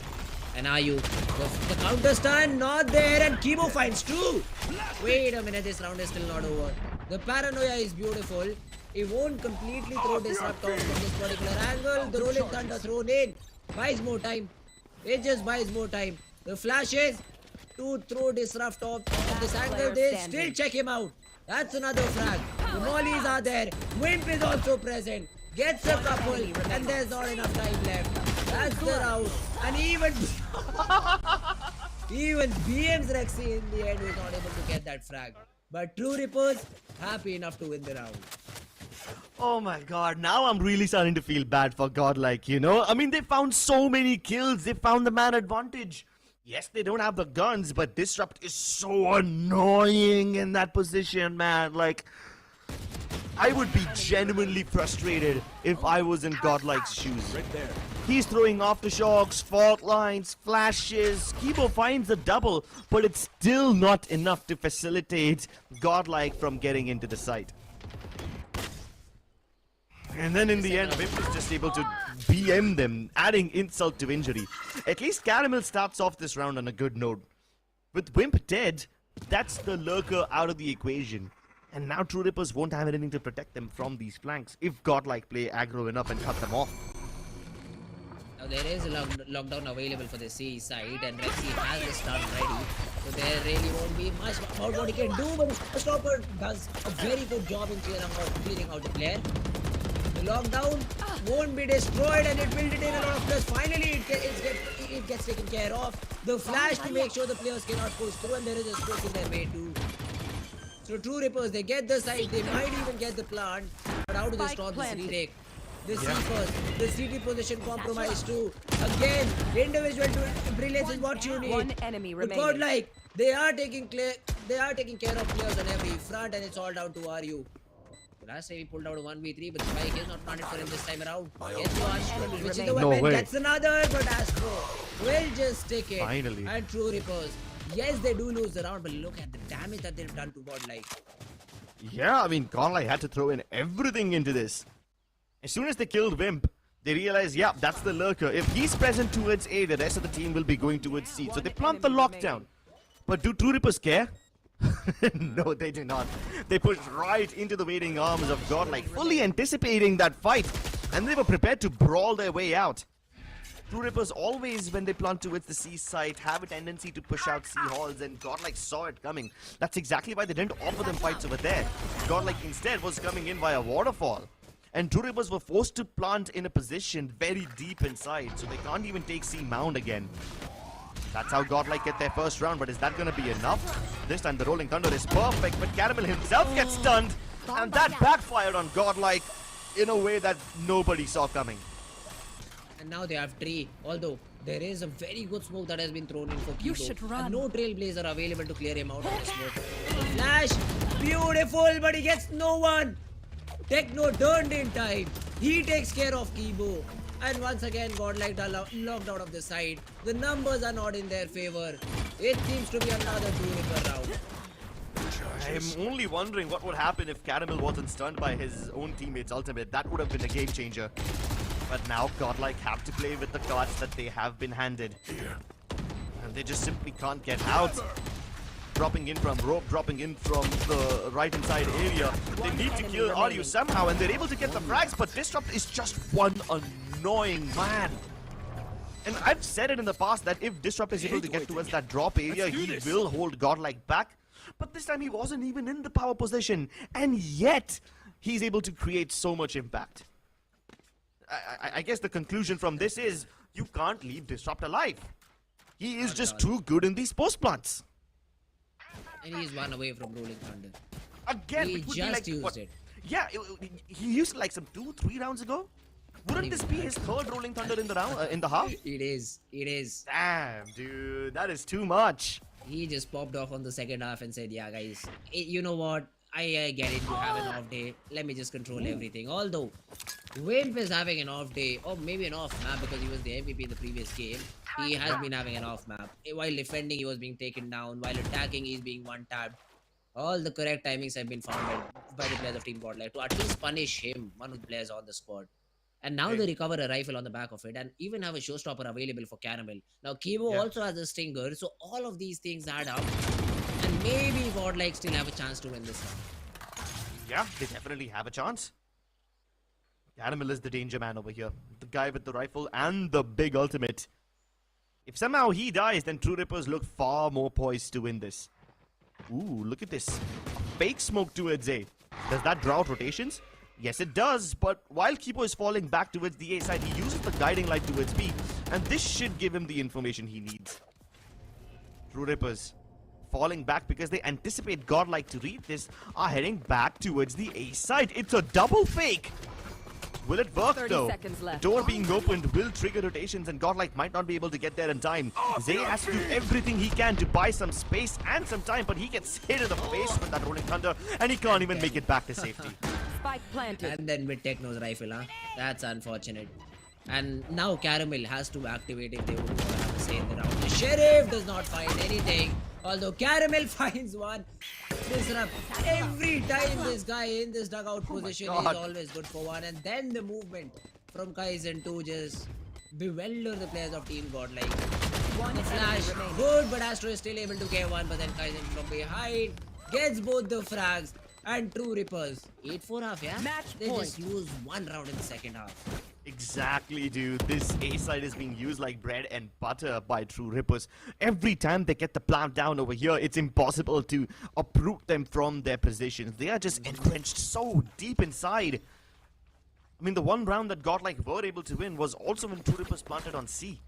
And are you the counter stun not there, and Kibo finds 2. Wait a minute, this round is still not over. The paranoia is beautiful. It won't completely throw Disrupt off from this particular angle. The rolling thunder thrown in buys more time. It just buys more time. The flashes to throw Disrupt off of this angle. They still check him out. That's another frag. The mollies are there. Wimp is also present. Gets a couple, and there's not enough time left. That's the round. And even BM's Rexy in the end was not able to get that frag. But TrueRippers happy enough to win the round. Oh my god, now I'm really starting to feel bad for Godlike, you know? I mean, they found so many kills, they found the man advantage. Yes, they don't have the guns, but Disrupt is so annoying in that position, man. Like, I would be genuinely frustrated if I was in Godlike's shoes. Right there. He's throwing aftershocks, fault lines, flashes. Kibo finds the double, but it's still not enough to facilitate Godlike from getting into the site. And then in the end, Wimp is just able to BM them, adding insult to injury. At least Caramel starts off this round on a good note. With Wimp dead, that's the lurker out of the equation. And now TrueRippers won't have anything to protect them from these flanks if Godlike play aggro enough and cut them off. Now there is a lockdown available for the C side, and Rexy has the stun ready. So there really won't be much about what he can do, but the stopper does a very good job in clearing out the player. The lockdown won't be destroyed, and it will retain a lot of players. Finally, it gets taken care of. The flash to make sure the players cannot push through, and there is a stroke in their way too. So TrueRippers, they get the site, they might even get the plant, but how do they stop this retake? The C first, the CT position compromise too. Again, individual brilliance is what you need. One enemy But remaining. Godlike, they are taking care of players on every front, and it's all down to RU. Last time he pulled out a 1v3, but the spike is not planted for him this time around. Gets one, which is the No weapon, way. gets another, but Astro will just stick it. Finally. And TrueRippers, yes, they do lose the round, but look at the damage that they've done to Godlike. Yeah, I mean, Godlike had to throw in everything into this. As soon as they killed Wimp, they realized, yeah, that's the lurker. If he's present towards A, the rest of the team will be going towards C. So they plant the lockdown. But do TrueRippers care? No, they do not. They pushed right into the waiting arms of Godlike, fully anticipating that fight. And they were prepared to brawl their way out. TrueRippers always, when they plant towards the C site, have a tendency to push out C halls, and Godlike saw it coming. That's exactly why they didn't offer them fights over there. Godlike instead was coming in via waterfall. And TrueRippers were forced to plant in a position very deep inside, so they can't even take C mound again. That's how Godlike get their first round, but is that going to be enough? This time the Rolling Thunder is perfect, but Caramel himself gets stunned, and that backfired on Godlike in a way that nobody saw coming. And now they have Tree, although there is a very good smoke that has been thrown in for Kibo. You should run. And no Trailblazer available to clear him out of the smoke. Flash, beautiful, but he gets no one. Techno turned in time. He takes care of Kibo. And once again, Godlike are locked out of the side. The numbers are not in their favor. It seems to be another TrueRipper round. I'm only wondering what would happen if Caramel wasn't stunned by his own teammate's ultimate. That would have been a game changer. But now Godlike have to play with the cards that they have been handed. And they just simply can't get out. Dropping in from rope, dropping in from the right inside area. They need to kill Aryu somehow, and they're able to get the frags, but Disrupt is just one annoying man. And I've said it in the past that if Disrupt is able to get towards that drop area, he will hold Godlike back. But this time he wasn't even in the power position, and yet he's able to create so much impact. I guess the conclusion from this is you can't leave Disrupt alive. He is just too good in these post plants. And he's one away from Rolling Thunder. Again, He it would be just like, used what? it. Yeah, he used it like some 2-3 rounds ago. Wouldn't this be his third Rolling Thunder in the round in the half? It is. Damn, dude, that is too much. He just popped off on the second half and said, yeah, guys, you know what? I get it. You have an off day. Let me just control everything. Although Wimp is having an off day, or maybe an off map because he was the MVP in the previous game. He has been having an off map. While defending, he was being taken down. While attacking, he's being one tapped. All the correct timings have been found by the players of Team Godlike to at least punish him, one of the players on the squad. And now they recover a rifle on the back of it and even have a showstopper available for Caramel. Now Kibo also has a stinger, so all of these things add up. And maybe Godlike still have a chance to win this round. Yeah, they definitely have a chance. Caramel is the danger man over here. The guy with the rifle and the big ultimate. If somehow he dies, then True Rippers look far more poised to win this. Ooh, look at this. Fake smoke towards A. Does that draw out rotations? Yes, it does. But while Kipo is falling back towards the A side, he uses the guiding light towards B. And this should give him the information he needs. True Rippers falling back because they anticipate Godlike to read this are heading back towards the A side. It's a double fake. Will it work 30 though? seconds left. The door being opened will trigger rotations and Godlike might not be able to get there in time. Zay has to do everything he can to buy some space and some time, but he gets hit in the face with that rolling thunder and he can't even make it back to safety. Spike planted. And then with Techno's rifle, huh? That's unfortunate. And now Caramel has to activate if they would want to have a say in the round. The Sheriff does not find anything. Although Caramel finds one. Disrupt. Every time this guy in this dugout position is always good for one. And then the movement from Kaizen to just bewilder the players of Team Godlike. The flash, good, but Astro is still able to get one. But then Kaizen from behind gets both the frags. And True Rippers, 8-4 half, yeah? They just lose one round in the second half. Exactly, dude. This A side is being used like bread and butter by True Rippers. Every time they get the plant down over here, it's impossible to uproot them from their positions. They are just entrenched so deep inside. I mean, the one round that Godlike were able to win was also when True Rippers planted on C.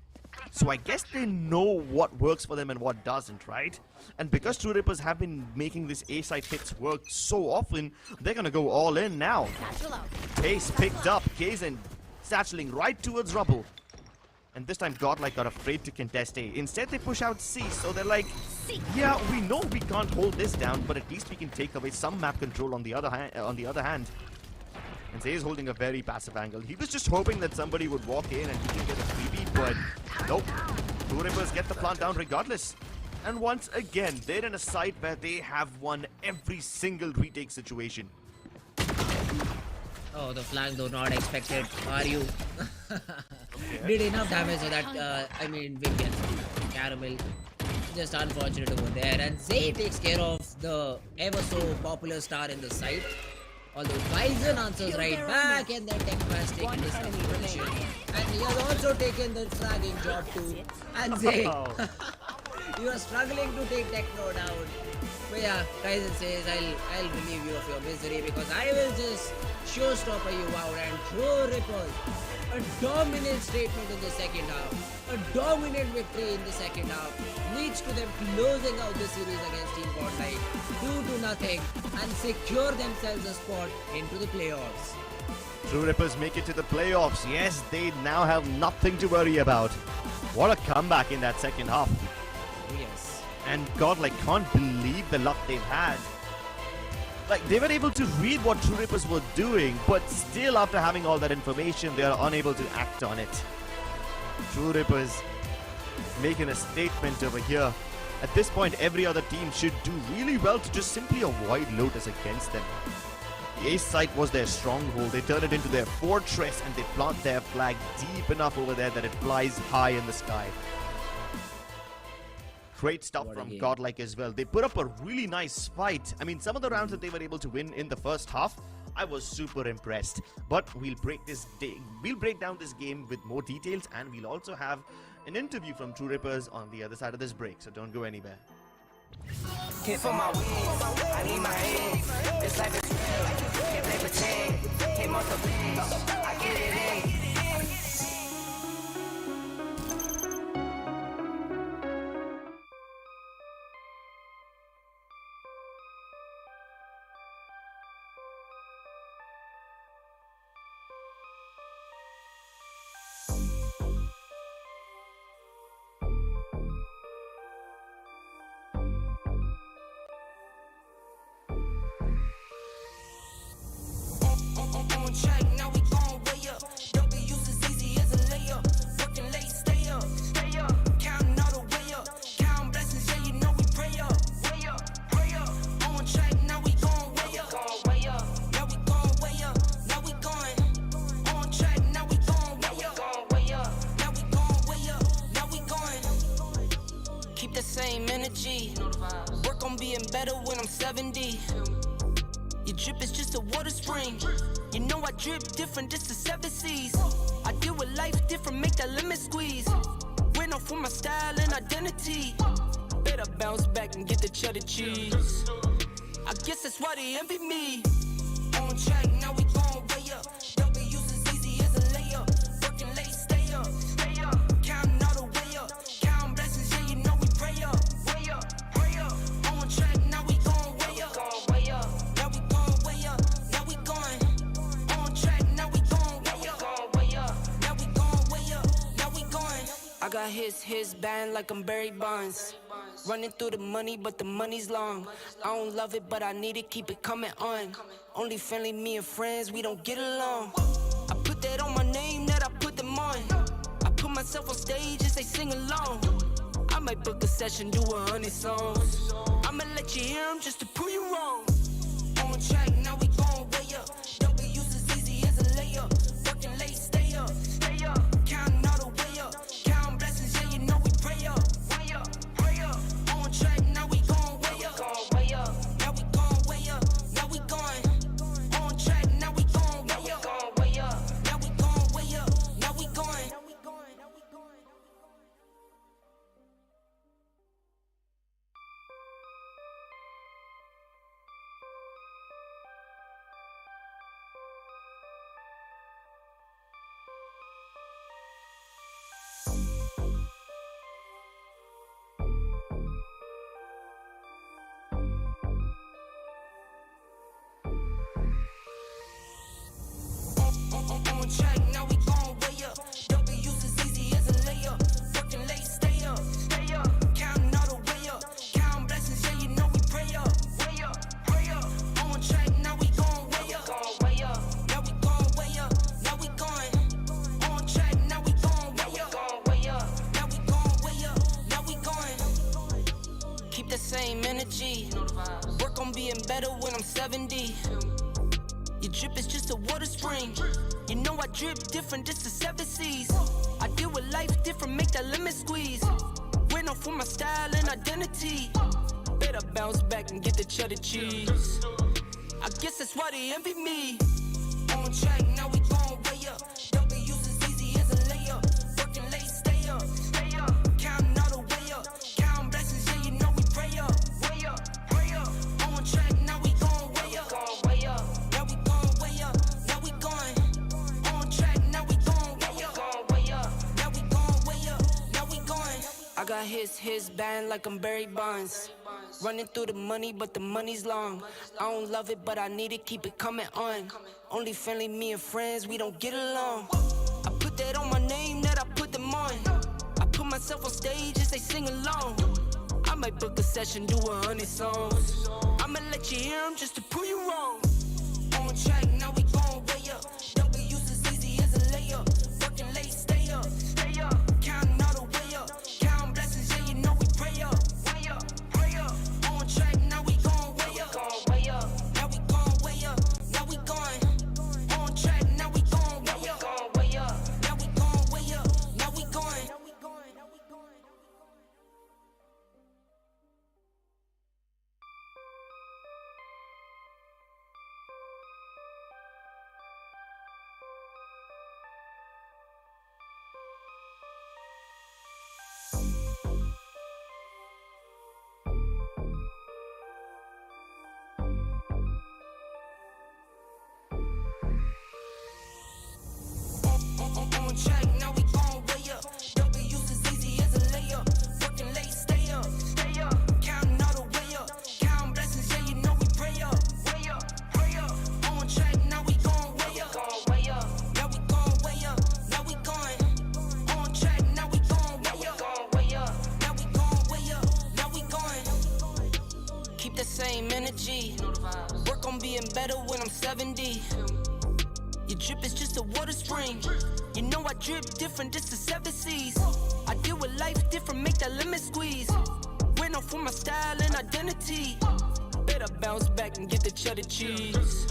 So I guess they know what works for them and what doesn't, right? And because True Rippers have been making this A-side hits work so often, they're gonna go all in now. Pace picked up, Kaizen satcheling right towards Rubble. And this time Godlike got afraid to contest A. Instead they push out C, so they're like, yeah, we know we can't hold this down, but at least we can take away some map control on the other hand. And Zay is holding a very passive angle. He was just hoping that somebody would walk in and he can get a freebie, but nope. True Rippers get the plant down regardless. And once again, they're in a site where they have won every single retake situation. Oh, the flank though not expected. Are you? Did enough damage so that, Wing gets Caramel. Just unfortunate over there. And Zay takes care of the ever so popular star in the site. Although Kaizen answers right back and then Techno has taken this position. And he has also taken the fragging job too. And Zay, you are struggling to take Techno down. But yeah, Kaizen says, I'll relieve you of your misery because I will just showstopper you out. And True Rippers, a dominant statement in the second half. A dominant victory in the second half leads to them closing out the series against Team Godlike 2-0 and secure themselves a spot into the playoffs. True Rippers make it to the playoffs. Yes, they now have nothing to worry about. What a comeback in that second half. Yes. And Godlike can't believe the luck they've had. Like, they were able to read what True Rippers were doing, but still after having all that information, they are unable to act on it. True Rippers making a statement over here. At this point, every other team should do really well to just simply avoid Lotus against them. The ace site was their stronghold. They turn it into their fortress and they plant their flag deep enough over there that it flies high in the sky. Great stuff from Godlike as well. They put up a really nice fight. I mean, some of the rounds that they were able to win in the first half, I was super impressed. But we'll break down this game with more details, and we'll also have an interview from True Rippers on the other side of this break, so don't go anywhere. Can't for my wings, I need my hands. This life is real, can't play pretend. Came off the bench, I get it in. energy. Work on being better when I'm 70. Your drip is just a water spring. You know I drip different, just the 7 seas. I deal with life different, make that limit squeeze. Went off for my style and identity. Better bounce back and get the cheddar cheese. I guess that's why they envy me. On track, now we going way up. W's as easy as a layup. Working late, stay up. Counting all the way up. Counting blessings, yeah, you know we pray up. Way up, pray up. On track, now we going way up. Now we going way up. Now we going. On track, now we going way up. Now we going way up. Now we going. I got his band like I'm Barry Bonds. Running through the money, but the money's long. I don't love it, but I need it, keep it coming on. Only friendly, me and friends, we don't get along. I put that on my name, that I put them on. I put myself on stage and they sing along. I might book a session, do 100 songs. I'ma let you hear them just to prove you wrong. On track, now we going way up. W's as easy as a layup. Working late, stay up. Counting all the way up. Counting blessings, yeah, you know we pray up. On track, now we going way up. Now we going way up. Now we going. On track, now we going way up. Now we going way up. Now we going. On track, now we going way up. W's as easy as a layup. Working late, stay up. Counting all the way up. Counting blessings, yeah, you know we pray up. On track, now we going way up. Now we going way up. Now we going. On track, now we going way up. Now we going way up. Now we going. Keep the same energy. Work on being better when I'm 70. Your drip is just a water spring. You know I drip different, just the 7 seas. I deal with life different, make that limit squeeze. Went off for my style and identity. Better bounce back and get the cheddar cheese. I guess that's why they envy me. On track, now we going way up. W's as easy as a layup. Working late, stay up. Counting all the way up. Counting blessings, yeah, you know we pray up. On track, now we going way up. Now we going way up. Now we going. On track, now we going way up. Now we going way up. Now we going. I got his band like I'm Barry Bonds. Running through the money, but the money's long. I don't love it, but I need it, keep it coming on. Only friendly, me and friends, we don't get along. I put that on my name, that I put them on. I put myself on stage as they sing along. I might book a session, do 100 songs. I'ma let you hear them just to prove you wrong. On track, now we going way up. W's as easy as a layup. Working late, stay up. Counting all the way up. Counting blessings, yeah, you know we pray up. On track, now we going way up. Now we going way up. Now we going. On track, now we going way up. Now we going way up. Now we going. On track, now we going way up. W's as easy as a layup. Working late, stay up. Counting all the way up. Counting blessings, yeah, you know we pray up. On track, now we going way up. Now we going way up. Now we going. On track, now we going way up. Now we going way up. Now we going. Keep the same energy. Work on being better when I'm 70. Your drip is just a water spring. You know I drip different, just the 7 seas. I deal with life different, make that limit squeeze. Went off for my style and identity. Better bounce back and get the cheddar cheese.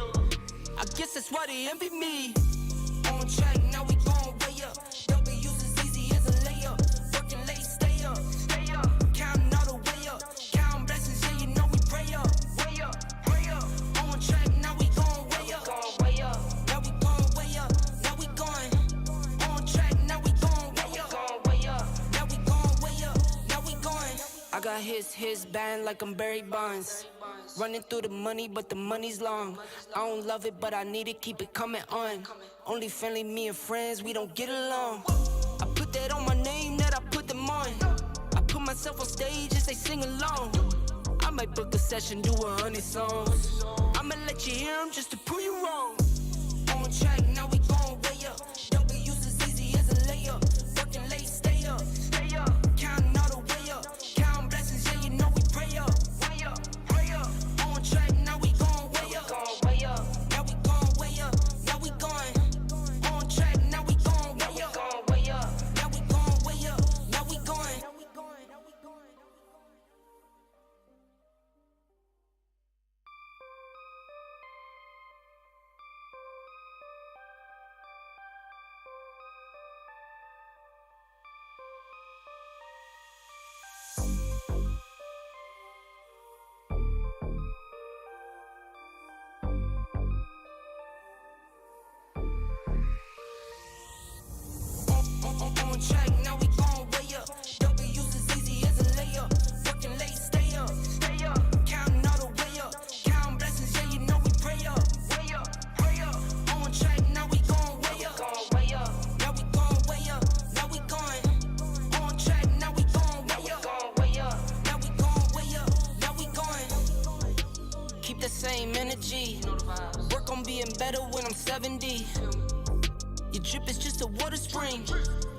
I guess that's why they envy me. On track, now we going way up. W's as easy as a layup. Working late, stay up. Counting all the way up. got his band like I'm Barry Bonds. Running through the money, but the money's long. I don't love it, but I need it, keep it coming on. Only friendly, me and friends, we don't get along. I put that on my name, that I put them on. I put myself on stage and say sing along. I might book a session, do 100 songs. I'ma let you hear them just to prove you wrong. On track, now we gon' way up. W's as easy as a layup. Working late, stay up. Counting all the way up. Counting blessings, yeah, you know we pray up. Way up, pray up. On track, now we gon' way up. Now we gon' way up. Now we going. On track, now we gon' way up. Now we gon' way up. Now we going. On track, now we gon' way up. W's as easy as a layup. Working late, stay up. Counting all the way up. Counting blessings, yeah, you know we pray up. Way up, pray up. On track, now we gon' way up. Now we gon' way up. Now we going. On track, now we gon' way up. Now we gon' way up. Now we going. Keep the same energy. Work on being better when I'm 70. Your drip is just a water spring.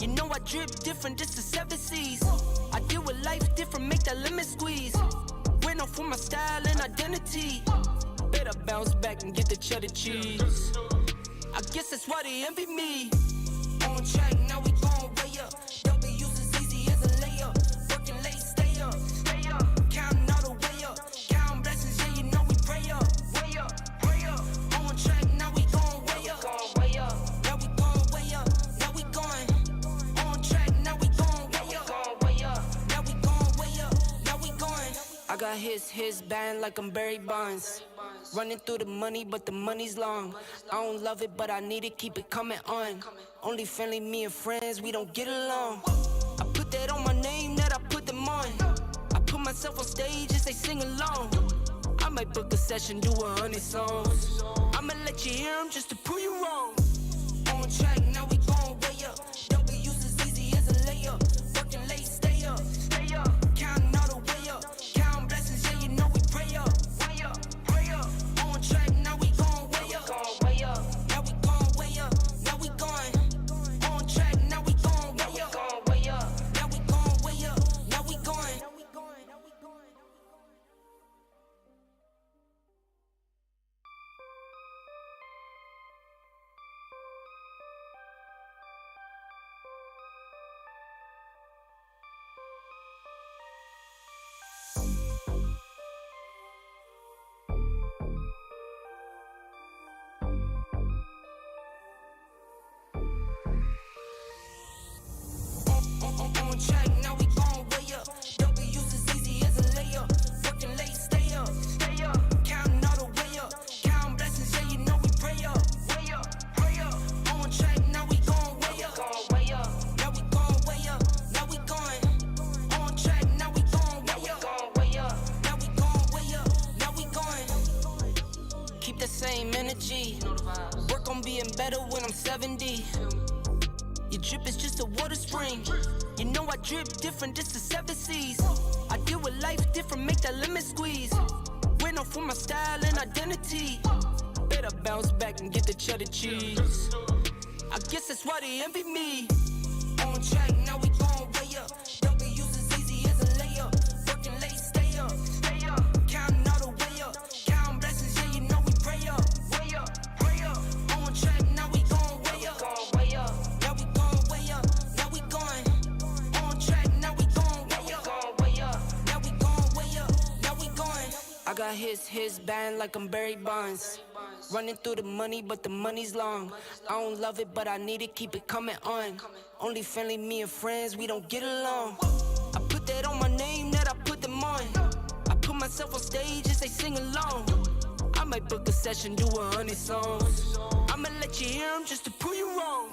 You know I drip different, just the 7 C's. I deal with life different, make that lemon squeeze. We're known for my style and identity. Better bounce back and get the cheddar cheese. I guess that's why they envy me. On track, now we gon' way up. W's as easy as a layup. Working late, stay up. Counting all the way up. Counting blessings, yeah, you know we pray up. Way up, pray up. On track, now we gon' way up. Now we gon' way up. Now we going. On track, now we gon' way up. Now we gon' way up. Now we going. I got his band like I'm Barry Bonds. Running through the money, but the money's long. I don't love it, but I need it, keep it coming on. Only friendly, me and friends, we don't get along. I put that on my name, that I put them on. I put myself on stage and say sing along. I might book a session, do 100 songs. I'ma let you hear them just to prove you wrong. On track, now we gon' way up. W's as easy as a layup. Working late, stay up. Counting all the way up. Counting blessings, yeah, you know we pray up. Way up, pray up. On track, now we gon' way up. Now we gon' way up. Now we going. On track, now we gon' way up. Now we gon' way up. Now we going. On track, now we gon' way up. W's as easy as a layup. Working late, stay up. Counting all the way up. Counting blessings, yeah, you know we pray up. Way up, pray up. On track, now we gon' way up. Now we gon' way up. Now we going. On track, now we gon' way up. Now we gon' way up. Now we going. Keep the same energy. Work on being better when I'm 70. Your drip is just a water spring. You know I drip different, just the 7 C's. I deal with life different, make that lemon squeeze. We're known for my style and identity. Better bounce back and get the cheddar cheese. I guess that's why they envy me. On track, now we gon' way up. W's as easy as a layup. Working late, stay up. Counting all the way up. Counting blessings, yeah, you know we pray up. Way up, pray up. On track, now we gon' way up. Now we gon' way up. Now we going. On track, now we gon' way up. Now we gon' way up. Now we going. I got his band like I'm Barry Bonds. Running through the money, but the money's long. I don't love it, but I need it, keep it coming on. Only friendly, me and friends, we don't get along. I put that on my name, that I put them on. I put myself on stage and say sing along. I might book a session, do 100 songs. I'ma let you hear them just to prove you wrong.